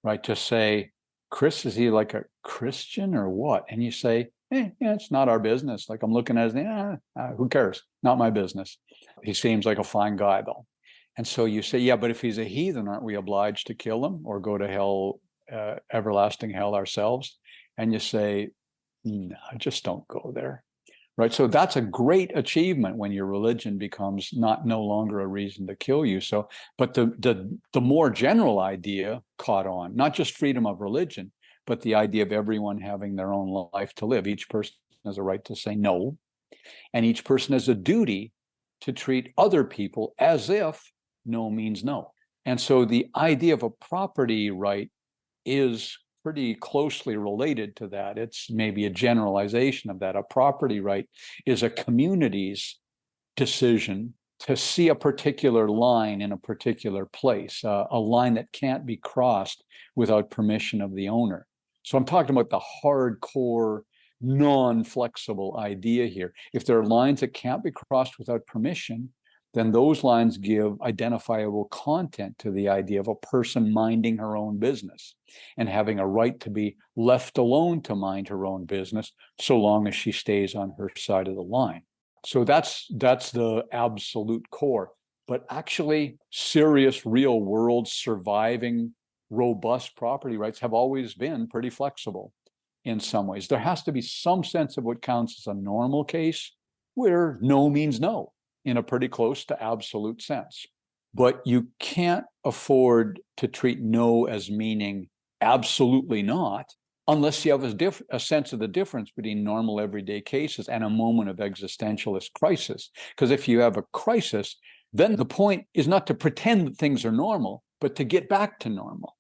right? To say, Chris, is he like a Christian or what? And you say, yeah, it's not our business. Like I'm looking at his, who cares? Not my business. He seems like a fine guy, though. And so you say, yeah, but if he's a heathen, aren't we obliged to kill him or go to hell, everlasting hell ourselves? And you say, no, just don't go there. Right. So that's a great achievement when your religion becomes no longer a reason to kill you. So, but the more general idea caught on, not just freedom of religion, but the idea of everyone having their own life to live. Each person has a right to say no, and each person has a duty to treat other people as if no means no. And so the idea of a property right is pretty closely related to that. It's maybe a generalization of that. A property right is a community's decision to see a particular line in a particular place, a line that can't be crossed without permission of the owner. So I'm talking about the hardcore, non-flexible idea here. If there are lines that can't be crossed without permission, then those lines give identifiable content to the idea of a person minding her own business and having a right to be left alone to mind her own business so long as she stays on her side of the line. So that's the absolute core. But actually, serious, real world, surviving, robust property rights have always been pretty flexible in some ways. There has to be some sense of what counts as a normal case where no means no, in a pretty close to absolute sense. But you can't afford to treat no as meaning absolutely not unless you have a sense of the difference between normal everyday cases and a moment of existentialist crisis. Because if you have a crisis, then the point is not to pretend that things are normal, but to get back to normal,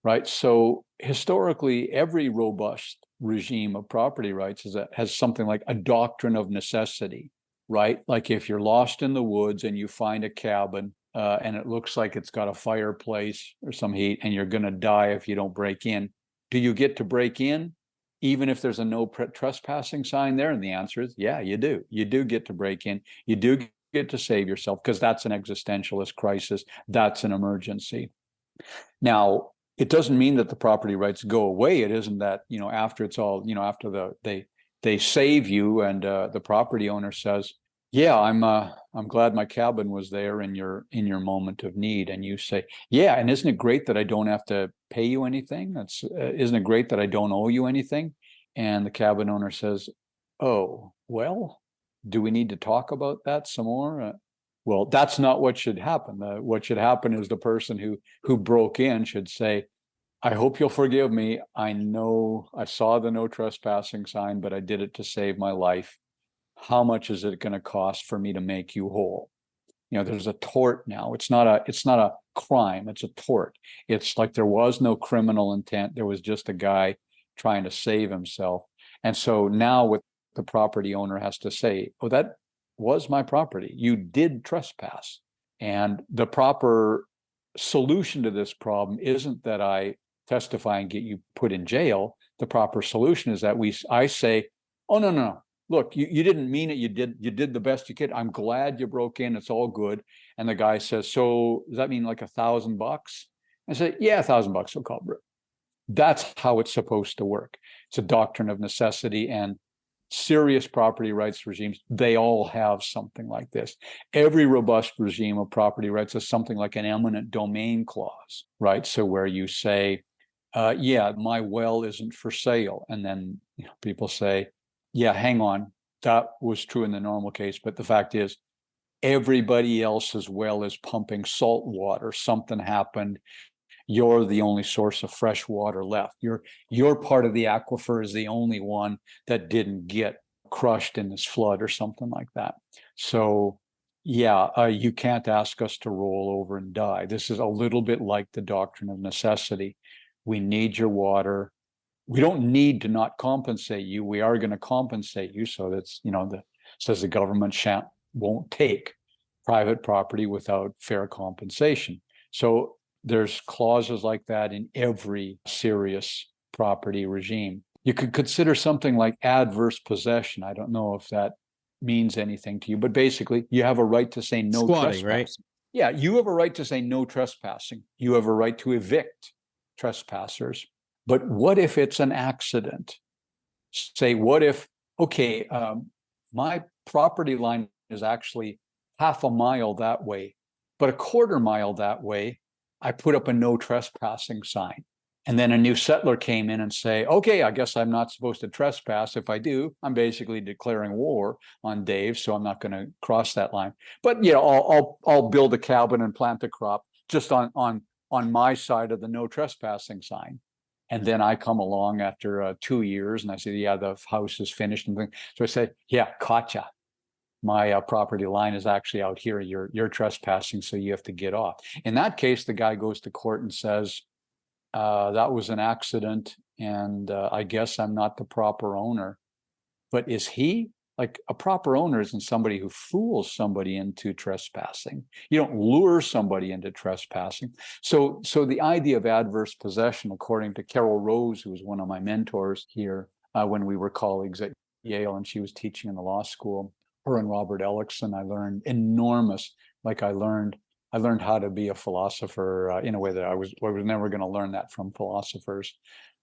right? So historically, every robust regime of property rights has something like a doctrine of necessity, right? Like if you're lost in the woods and you find a cabin and it looks like it's got a fireplace or some heat, and you're going to die if you don't break in. Do you get to break in, even if there's a no trespassing sign there? And the answer is, yeah, you do. You do get to break in. You do get to save yourself, because that's an existentialist crisis. That's an emergency. Now, it doesn't mean that the property rights go away. It isn't that, after it's all, after they save you, and the property owner says, yeah, I'm glad my cabin was there in your moment of need. And you say, yeah, and isn't it great that I don't have to pay you anything? Isn't it great that I don't owe you anything? And the cabin owner says, oh, well, do we need to talk about that some more? Well, that's not what should happen. What should happen is the person who broke in should say, I hope you'll forgive me. I know I saw the no trespassing sign, but I did it to save my life. How much is it going to cost for me to make you whole? There's a tort now. It's not a crime. It's a tort. It's like there was no criminal intent. There was just a guy trying to save himself. And so now what the property owner has to say, oh, that was my property. You did trespass. And the proper solution to this problem isn't that I testify and get you put in jail. The proper solution is that I say, oh, no. Look, you didn't mean it. You did the best you could. I'm glad you broke in. It's all good. And the guy says, so does that mean like $1,000? I say, yeah, $1,000 will cover it. That's how it's supposed to work. It's a doctrine of necessity, and serious property rights regimes, they all have something like this. Every robust regime of property rights has something like an eminent domain clause, right? So where you say, yeah, my well isn't for sale. And then people say, yeah, hang on, that was true in the normal case, but the fact is, everybody else's well is pumping salt water. Something happened. You're the only source of fresh water left. Your part of the aquifer is the only one that didn't get crushed in this flood or something like that. So, yeah, you can't ask us to roll over and die. This is a little bit like the doctrine of necessity. We need your water. We don't need to not compensate you. We are going to compensate you. So that's, says the government won't take private property without fair compensation. So there's clauses like that in every serious property regime. You could consider something like adverse possession. I don't know if that means anything to you, but basically you have a right to say no Squatting, trespassing. right? Yeah, you have a right to say no trespassing. You have a right to evict trespassers. But what if it's an accident? Say, what if, okay, my property line is actually half a mile that way, but a quarter mile that way, I put up a no trespassing sign. And then a new settler came in and say, okay, I guess I'm not supposed to trespass. If I do, I'm basically declaring war on Dave, so I'm not going to cross that line. But I'll build a cabin and plant a crop just on my side of the no trespassing sign. And then I come along after 2 years and I say, yeah, the house is finished. And so I say, yeah, gotcha. My property line is actually out here. You're trespassing, so you have to get off. In that case, the guy goes to court and says, that was an accident, and I guess I'm not the proper owner. But is he? Like, a proper owner isn't somebody who fools somebody into trespassing. You don't lure somebody into trespassing. So the idea of adverse possession, according to Carol Rose, who was one of my mentors here when we were colleagues at Yale, and she was teaching in the law school, her and Robert Ellickson, I learned enormous. Like I learned how to be a philosopher in a way that I was never going to learn that from philosophers,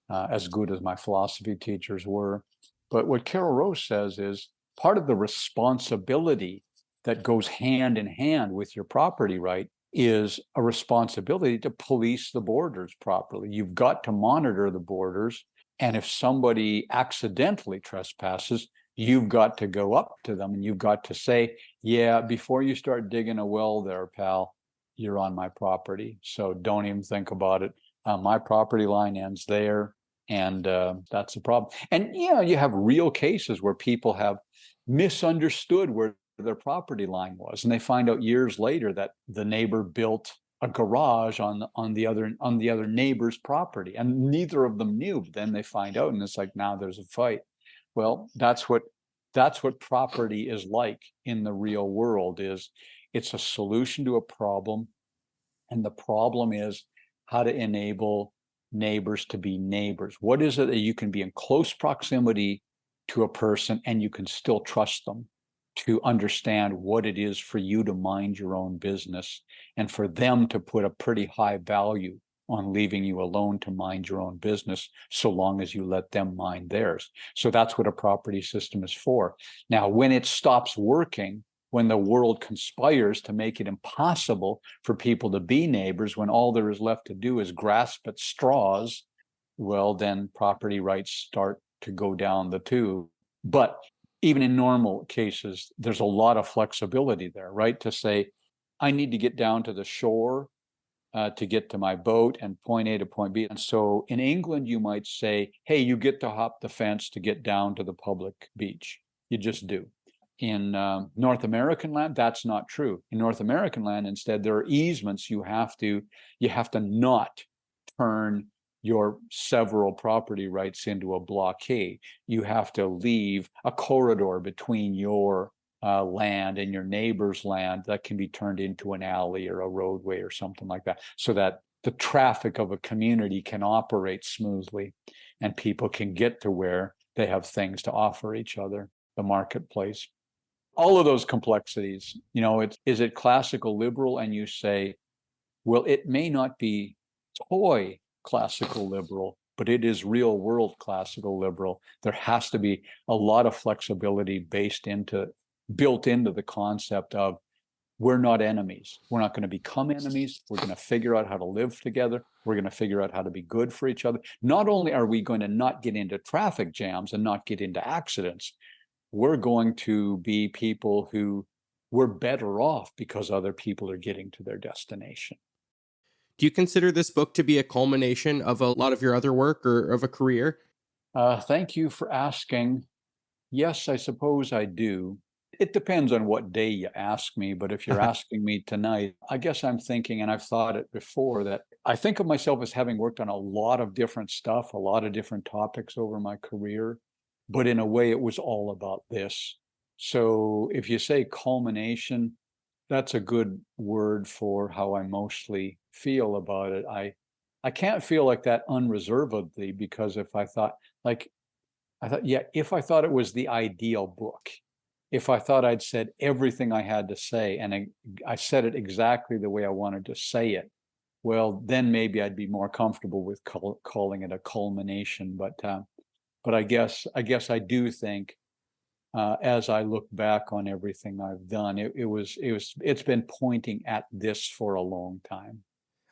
as good as my philosophy teachers were. But what Carol Rose says is, part of the responsibility that goes hand in hand with your property right is a responsibility to police the borders properly. You've got to monitor the borders. And if somebody accidentally trespasses, you've got to go up to them and you've got to say, yeah, before you start digging a well there, pal, you're on my property. So don't even think about it. My property line ends there. And that's a problem. And, you have real cases where people have misunderstood where their property line was. And they find out years later that the neighbor built a garage on the other neighbor's property. And neither of them knew. But then they find out, and it's like, now there's a fight. Well, that's what property is like in the real world. Is It's a solution to a problem. And the problem is how to enable neighbors to be neighbors. What is it that you can be in close proximity to a person and you can still trust them to understand what it is for you to mind your own business and for them to put a pretty high value on leaving you alone to mind your own business, so long as you let them mind theirs. So that's what a property system is for. Now, when it stops working, when the world conspires to make it impossible for people to be neighbors, when all there is left to do is grasp at straws, well, then property rights start to go down the tube. But even in normal cases, there's a lot of flexibility there, right? To say, I need to get down to the shore to get to my boat and point A to point B. And so in England, you might say, hey, you get to hop the fence to get down to the public beach. You just do. In North American land, that's not true. In North American land, instead, there are easements. You have to not turn your several property rights into a blockade. You have to leave a corridor between your land and your neighbor's land that can be turned into an alley or a roadway or something like that, so that the traffic of a community can operate smoothly and people can get to where they have things to offer each other, the marketplace. All of those complexities, is it classical liberal? And you say, well, it may not be toy classical liberal, but it is real world classical liberal. There has to be a lot of flexibility built into the concept of we're not enemies. We're not going to become enemies. We're going to figure out how to live together. We're going to figure out how to be good for each other. Not only are we going to not get into traffic jams and not get into accidents, we're going to be people who we're better off because other people are getting to their destination. Do you consider this book to be a culmination of a lot of your other work or of a career? Thank you for asking. Yes, I suppose I do. It depends on what day you ask me, but if you're asking me tonight, I guess I'm thinking, and I've thought it before, that I think of myself as having worked on a lot of different stuff, a lot of different topics over my career, but in a way it was all about this. So if you say culmination, that's a good word for how I mostly feel about it. I can't feel like that unreservedly, because if I thought it was the ideal book, if I thought I'd said everything I had to say and I said it exactly the way I wanted to say it, well, then maybe I'd be more comfortable with calling it a culmination. But I guess I do think, as I look back on everything I've done, it's been pointing at this for a long time.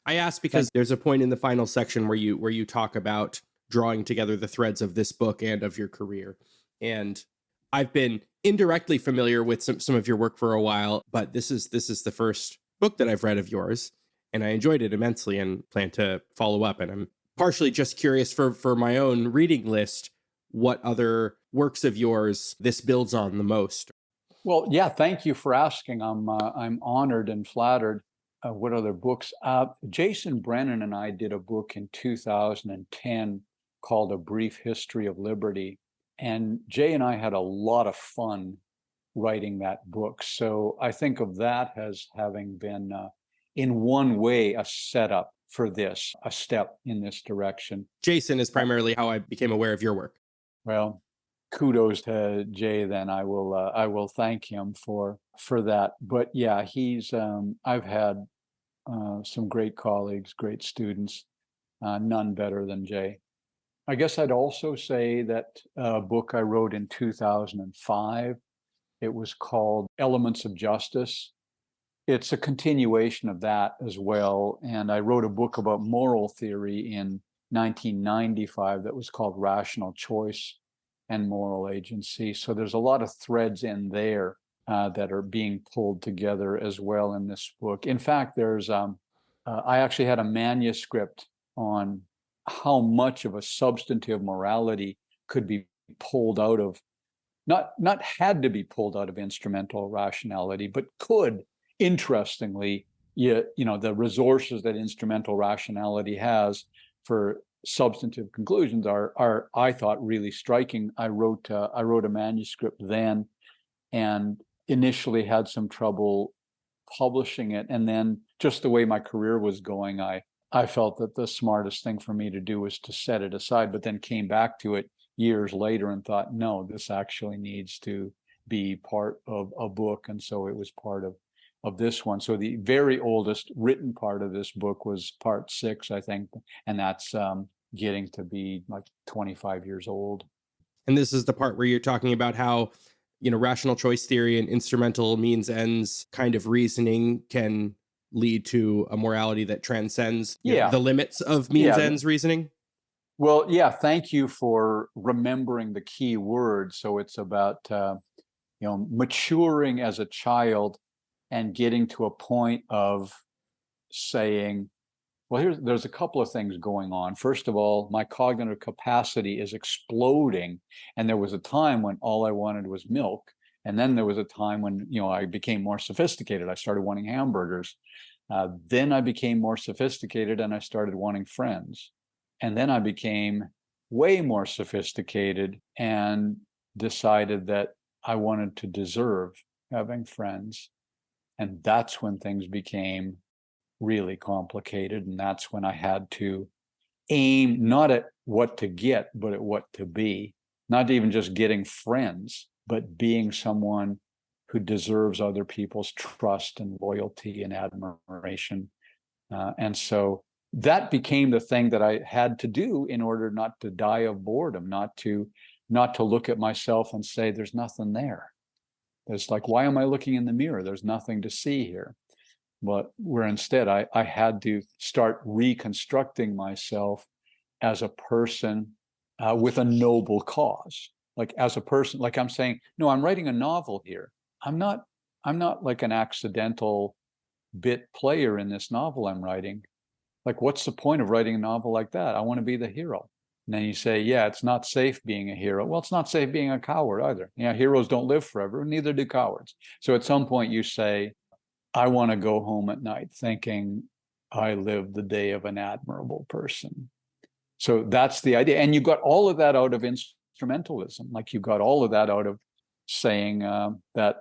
I asked because there's a point in the final section where you talk about drawing together the threads of this book and of your career. And I've been indirectly familiar with some of your work for a while, but this is the first book that I've read of yours, and I enjoyed it immensely and plan to follow up. And I'm partially just curious for my own reading list, what other works of yours this builds on the most. Well, yeah, thank you for asking. I'm honored and flattered. What other books? Jason Brennan and I did a book in 2010 called A Brief History of Liberty. And Jay and I had a lot of fun writing that book. So I think of that as having been, in one way, a setup for this, a step in this direction. Jason is primarily how I became aware of your work. Well, kudos to Jay. Then I will thank him for that. But yeah, I've had some great colleagues, great students, none better than Jay. I guess I'd also say that a book I wrote in 2005, it was called Elements of Justice. It's a continuation of that as well. And I wrote a book about moral theory in 1995 that was called Rational Choice and Moral Agency. So there's a lot of threads in there that are being pulled together as well in this book. In fact, I actually had a manuscript on how much of a substantive morality could be pulled out of, not had to be pulled out of instrumental rationality, but could, interestingly, the resources that instrumental rationality has for substantive conclusions are I thought really striking. I wrote a manuscript then, and initially had some trouble publishing it. And then just the way my career was going, I felt that the smartest thing for me to do was to set it aside, but then came back to it years later and thought, no, this actually needs to be part of a book. And so it was part of this one. So the very oldest written part of this book was part 6, I think. And that's getting to be like 25 years old. And this is the part where you're talking about how, rational choice theory and instrumental means ends kind of reasoning can lead to a morality that transcends the limits of means ends reasoning. Well, yeah, thank you for remembering the key word. So it's about, maturing as a child and getting to a point of saying, well, there's a couple of things going on. First of all, my cognitive capacity is exploding. And there was a time when all I wanted was milk. And then there was a time when, I became more sophisticated. I started wanting hamburgers. Then I became more sophisticated and I started wanting friends. And then I became way more sophisticated and decided that I wanted to deserve having friends. And that's when things became really complicated. And that's when I had to aim not at what to get, but at what to be. Not even just getting friends, but being someone who deserves other people's trust and loyalty and admiration. And so that became the thing that I had to do in order not to die of boredom, not to look at myself and say, there's nothing there. It's like, why am I looking in the mirror? There's nothing to see here. But where instead I had to start reconstructing myself as a person with a noble cause. Like as a person, like I'm saying, no, I'm writing a novel here. I'm not like an accidental bit player in this novel I'm writing. Like, what's the point of writing a novel like that? I want to be the hero. And then you say, yeah, it's not safe being a hero. Well, it's not safe being a coward either. Heroes don't live forever, neither do cowards. So at some point you say, I want to go home at night thinking I lived the day of an admirable person. So that's the idea. And you got all of that out of instrumentalism. Like you got all of that out of saying that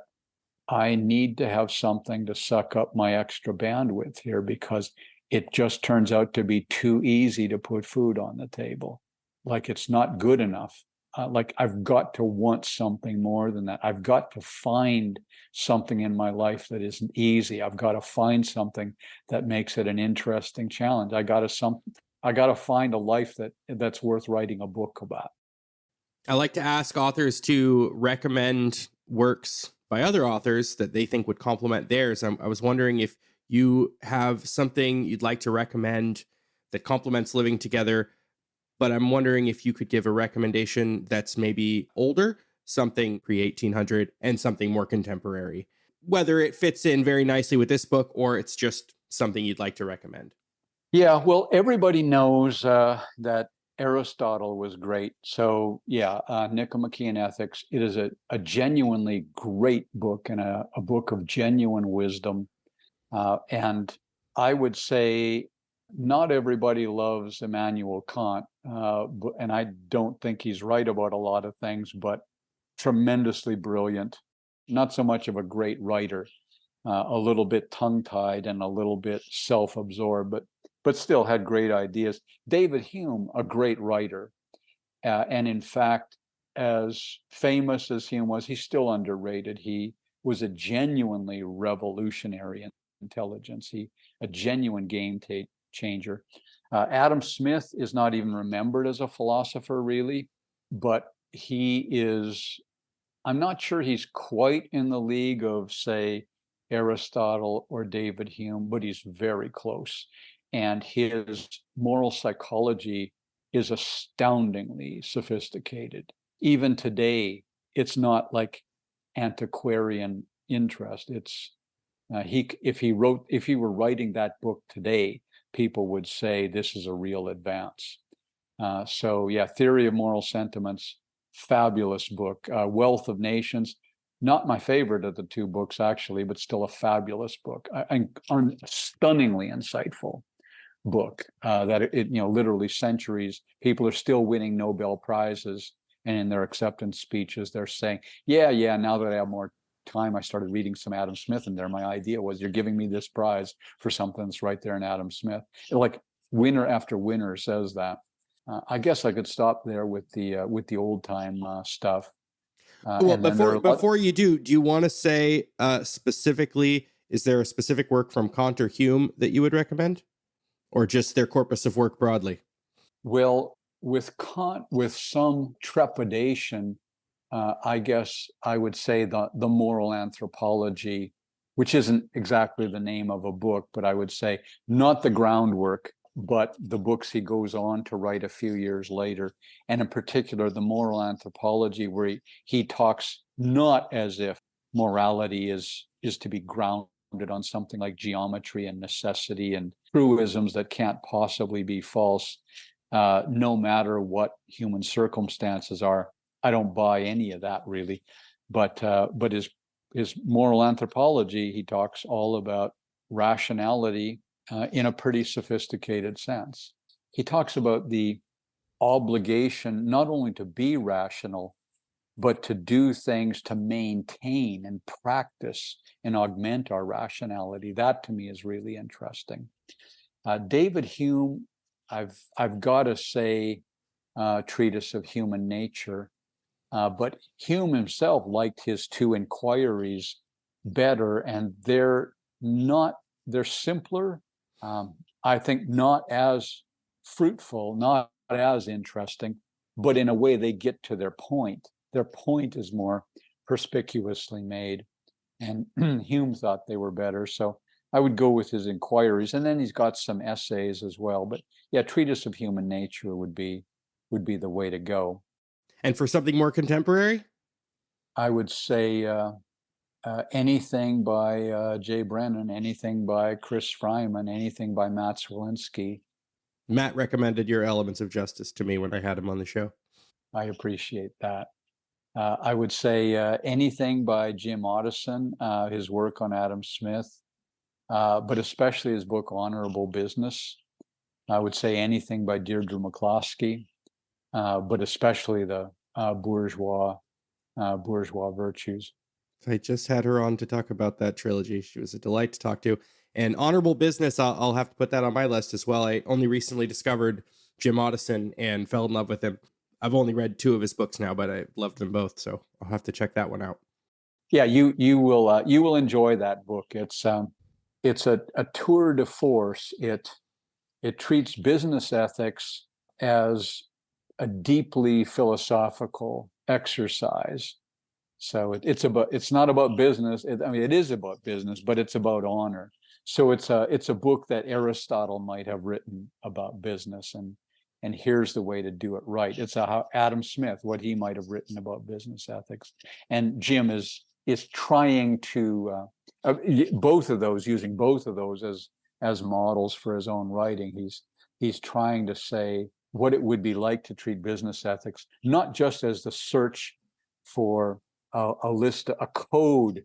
I need to have something to suck up my extra bandwidth here because it just turns out to be too easy to put food on the table. Like it's not good enough. Like I've got to want something more than that. I've got to find something in my life that isn't easy. I've got to find something that makes it an interesting challenge. I got to find a life that's worth writing a book about. I like to ask authors to recommend works by other authors that they think would complement theirs. I was wondering if you have something you'd like to recommend that complements Living Together, but I'm wondering if you could give a recommendation that's maybe older, something pre-1800, and something more contemporary, whether it fits in very nicely with this book or it's just something you'd like to recommend. Yeah, well, everybody knows that Aristotle was great. So yeah, Nicomachean Ethics, it is a genuinely great book and a book of genuine wisdom. And I would say not everybody loves Immanuel Kant, and I don't think he's right about a lot of things, but tremendously brilliant, not so much of a great writer, a little bit tongue-tied and a little bit self-absorbed, but still had great ideas. David Hume, a great writer, and in fact, as famous as Hume was, he's still underrated. He was a genuinely revolutionary intelligence, a genuine game changer. Adam Smith is not even remembered as a philosopher, really, but I'm not sure he's quite in the league of, say, Aristotle or David Hume, but he's very close. And his moral psychology is astoundingly sophisticated. Even today, it's not like antiquarian interest. It's if he were writing that book today, people would say this is a real advance. So yeah, Theory of Moral Sentiments, fabulous book. Wealth of Nations, not my favorite of the two books actually, but still a fabulous book. A stunningly insightful book that it literally centuries, people are still winning Nobel Prizes, and in their acceptance speeches they're saying, yeah, now that I have more time I started reading some Adam Smith in there. My idea was, you're giving me this prize for something that's right there in Adam Smith. Like winner after winner says that. I guess I could stop there with the old time stuff. Well, before you do you want to say specifically, is there a specific work from Kant or Hume that you would recommend, or just their corpus of work broadly? Well, with Kant, with some trepidation, I guess I would say the moral anthropology, which isn't exactly the name of a book, but I would say not the groundwork, but the books he goes on to write a few years later, and in particular the moral anthropology, where he talks not as if morality is to be grounded on something like geometry and necessity and truisms that can't possibly be false, no matter what human circumstances are. I don't buy any of that really, but his moral anthropology, he talks all about rationality in a pretty sophisticated sense. He talks about the obligation not only to be rational, but to do things to maintain and practice and augment our rationality. That to me is really interesting. David Hume, I've got to say, Treatise of Human Nature, but Hume himself liked his two inquiries better, and they're simpler. I think not as fruitful, not as interesting, but in a way they get to their point. Their point is more perspicuously made, and Hume thought they were better. So I would go with his inquiries, and then he's got some essays as well. But yeah, Treatise of Human Nature would be the way to go. And for something more contemporary, I would say anything by Jay Brennan, anything by Chris Fryman, anything by Matt Swilinski. Matt recommended your Elements of Justice to me when I had him on the show. I appreciate that. I would say anything by Jim Otteson, his work on Adam Smith, but especially his book Honorable Business. I would say anything by Deirdre McCloskey, but especially the bourgeois virtues. I just had her on to talk about that trilogy. She was a delight to talk to. And Honorable Business, I'll have to put that on my list as well. I only recently discovered Jim Otteson and fell in love with him. I've only read 2 of his books now, but I loved them both, so I'll have to check that one out. Yeah, you will enjoy that book. It's a tour de force. It treats business ethics as a deeply philosophical exercise. So it's not about business. It is about business, but it's about honor. So it's a book that Aristotle might have written about business, and here's the way to do it right. It's how Adam Smith, what he might have written about business ethics, and Jim is trying to both of those, using both of those as models for his own writing. He's trying to say what it would be like to treat business ethics not just as the search for a code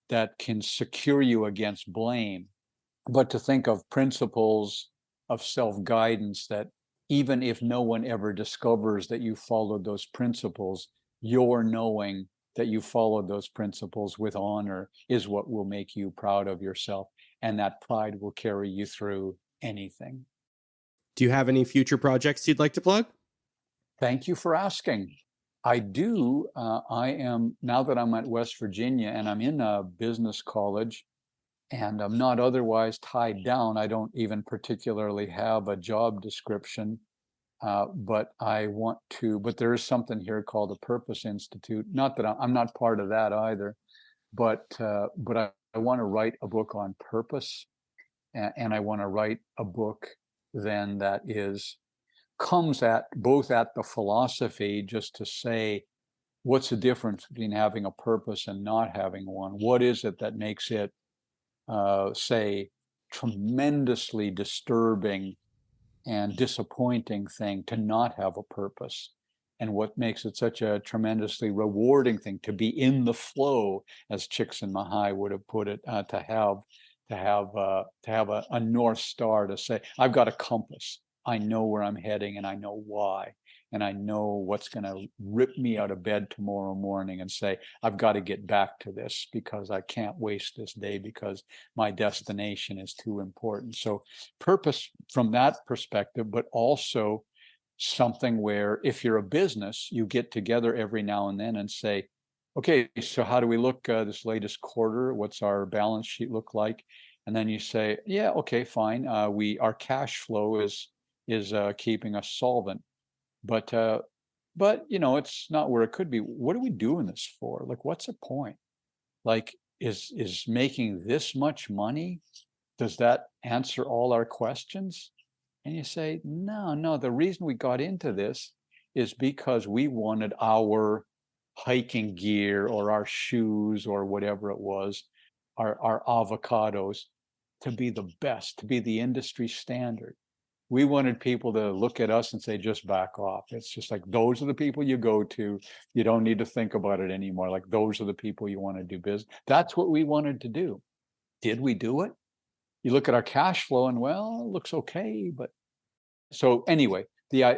that can secure you against blame, but to think of principles of self-guidance that even if no one ever discovers that you followed those principles, your knowing that you followed those principles with honor is what will make you proud of yourself, and that pride will carry you through anything. Do you have any future projects you'd like to plug? Thank you for asking. I do. I am, now that I'm at West Virginia and I'm in a business college and I'm not otherwise tied down, I don't even particularly have a job description, but there is something here called the Purpose Institute. Not that I'm not part of that either, but I want to write a book on purpose, and I want to write a book then that comes at both at the philosophy, just to say, what's the difference between having a purpose and not having one? What is it that makes it, say, tremendously disturbing and disappointing thing to not have a purpose? And what makes it such a tremendously rewarding thing to be in the flow, as Csikszentmihalyi would have put it, to have a North Star, to say, I've got a compass. I know where I'm heading and I know why. And I know what's going to rip me out of bed tomorrow morning and say, I've got to get back to this because I can't waste this day because my destination is too important. So purpose from that perspective, but also something where if you're a business, you get together every now and then and say, okay, so how do we look this latest quarter? What's our balance sheet look like? And then you say, yeah, okay, fine. Our cash flow is keeping us solvent. But it's not where it could be. What are we doing this for? Like, what's the point? Like, is making this much money, does that answer all our questions? And you say, no, the reason we got into this is because we wanted our hiking gear or our shoes or whatever it was, our avocados, to be the best, to be the industry standard. We wanted people to look at us and say, just back off. It's just like, those are the people you go to. You don't need to think about it anymore. Like, those are the people you want to do business. That's what we wanted to do. Did we do it? You look at our cash flow and, well, it looks okay. But so anyway,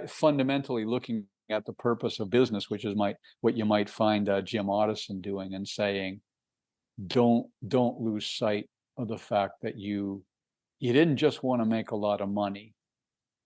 fundamentally looking at the purpose of business, which is what you might find Jim Otteson doing and saying, don't lose sight of the fact that you didn't just want to make a lot of money.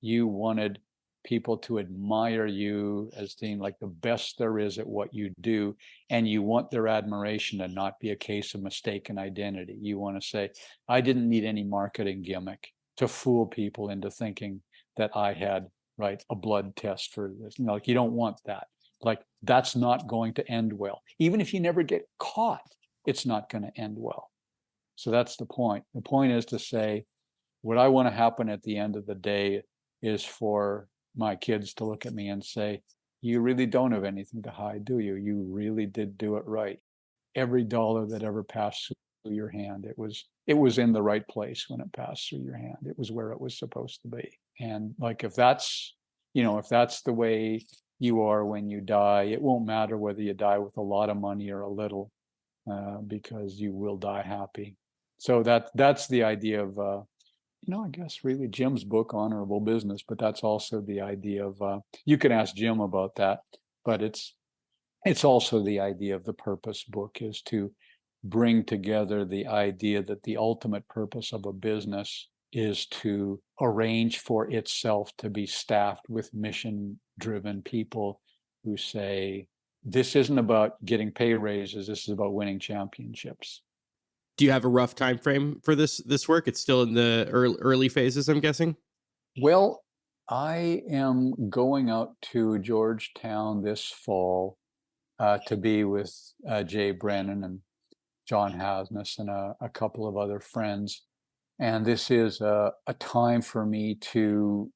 You wanted people to admire you as being like the best there is at what you do. And you want their admiration to not be a case of mistaken identity. You want to say, I didn't need any marketing gimmick to fool people into thinking that I had, right, a blood test for this. Like, you don't want that. Like, that's not going to end well. Even if you never get caught, it's not going to end well. So that's the point. The point is to say, what I want to happen at the end of the day is for my kids to look at me and say, you really don't have anything to hide, do you? You really did do it right. Every dollar that ever passed through your hand, it was in the right place when it passed through your hand. It was where it was supposed to be. And like, if that's the way you are when you die, it won't matter whether you die with a lot of money or a little, because you will die happy. So that's the idea of I guess really Jim's book, Honorable Business, but that's also the idea of, you can ask Jim about that, but it's also the idea of the purpose book is to bring together the idea that the ultimate purpose of a business is to arrange for itself to be staffed with mission-driven people who say, this isn't about getting pay raises, this is about winning championships. Do you have a rough time frame for this work? It's still in the early phases, I'm guessing. Well, I am going out to Georgetown this fall to be with Jay Brennan and John Hasness and a couple of other friends. And this is a time for me to,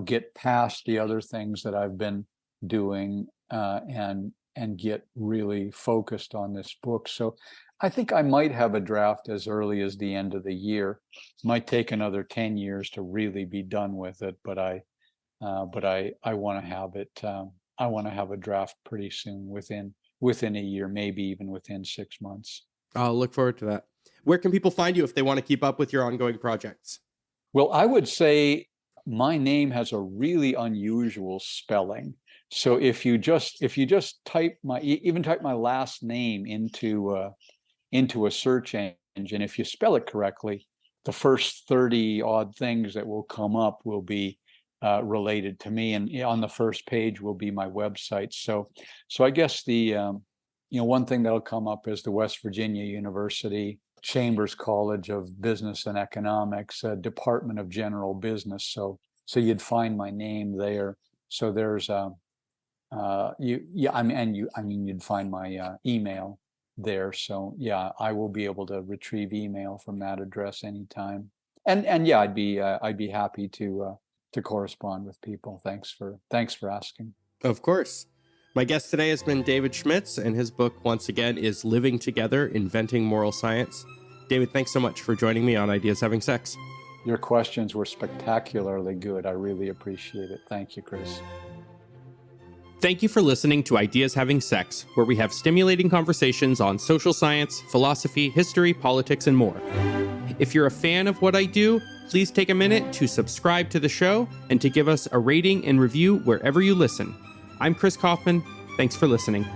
get past the other things that I've been doing and get really focused on this book. So I think I might have a draft as early as the end of the year. It might take another 10 years to really be done with it, but I want to have it. I want to have a draft pretty soon, within a year, maybe even within 6 months. I'll look forward to that. Where can people find you if they want to keep up with your ongoing projects? Well, I would say my name has a really unusual spelling. So if you just type my last name into a search engine, if you spell it correctly, the first 30 odd things that will come up will be related to me, and on the first page will be my website. So I guess the one thing that'll come up is the West Virginia University Chambers College of Business and Economics, Department of General Business. So you'd find my name there. So there's you'd find my email there. So yeah, I will be able to retrieve email from that address anytime. And yeah, I'd be happy to correspond with people. Thanks for asking. Of course. My guest today has been David Schmidtz, and his book, once again, is Living Together, Inventing Moral Science. David, thanks so much for joining me on Ideas Having Sex. Your questions were spectacularly good. I really appreciate it. Thank you, Chris. Thank you for listening to Ideas Having Sex, where we have stimulating conversations on social science, philosophy, history, politics, and more. If you're a fan of what I do, please take a minute to subscribe to the show and to give us a rating and review wherever you listen. I'm Chris Kaufman. Thanks for listening.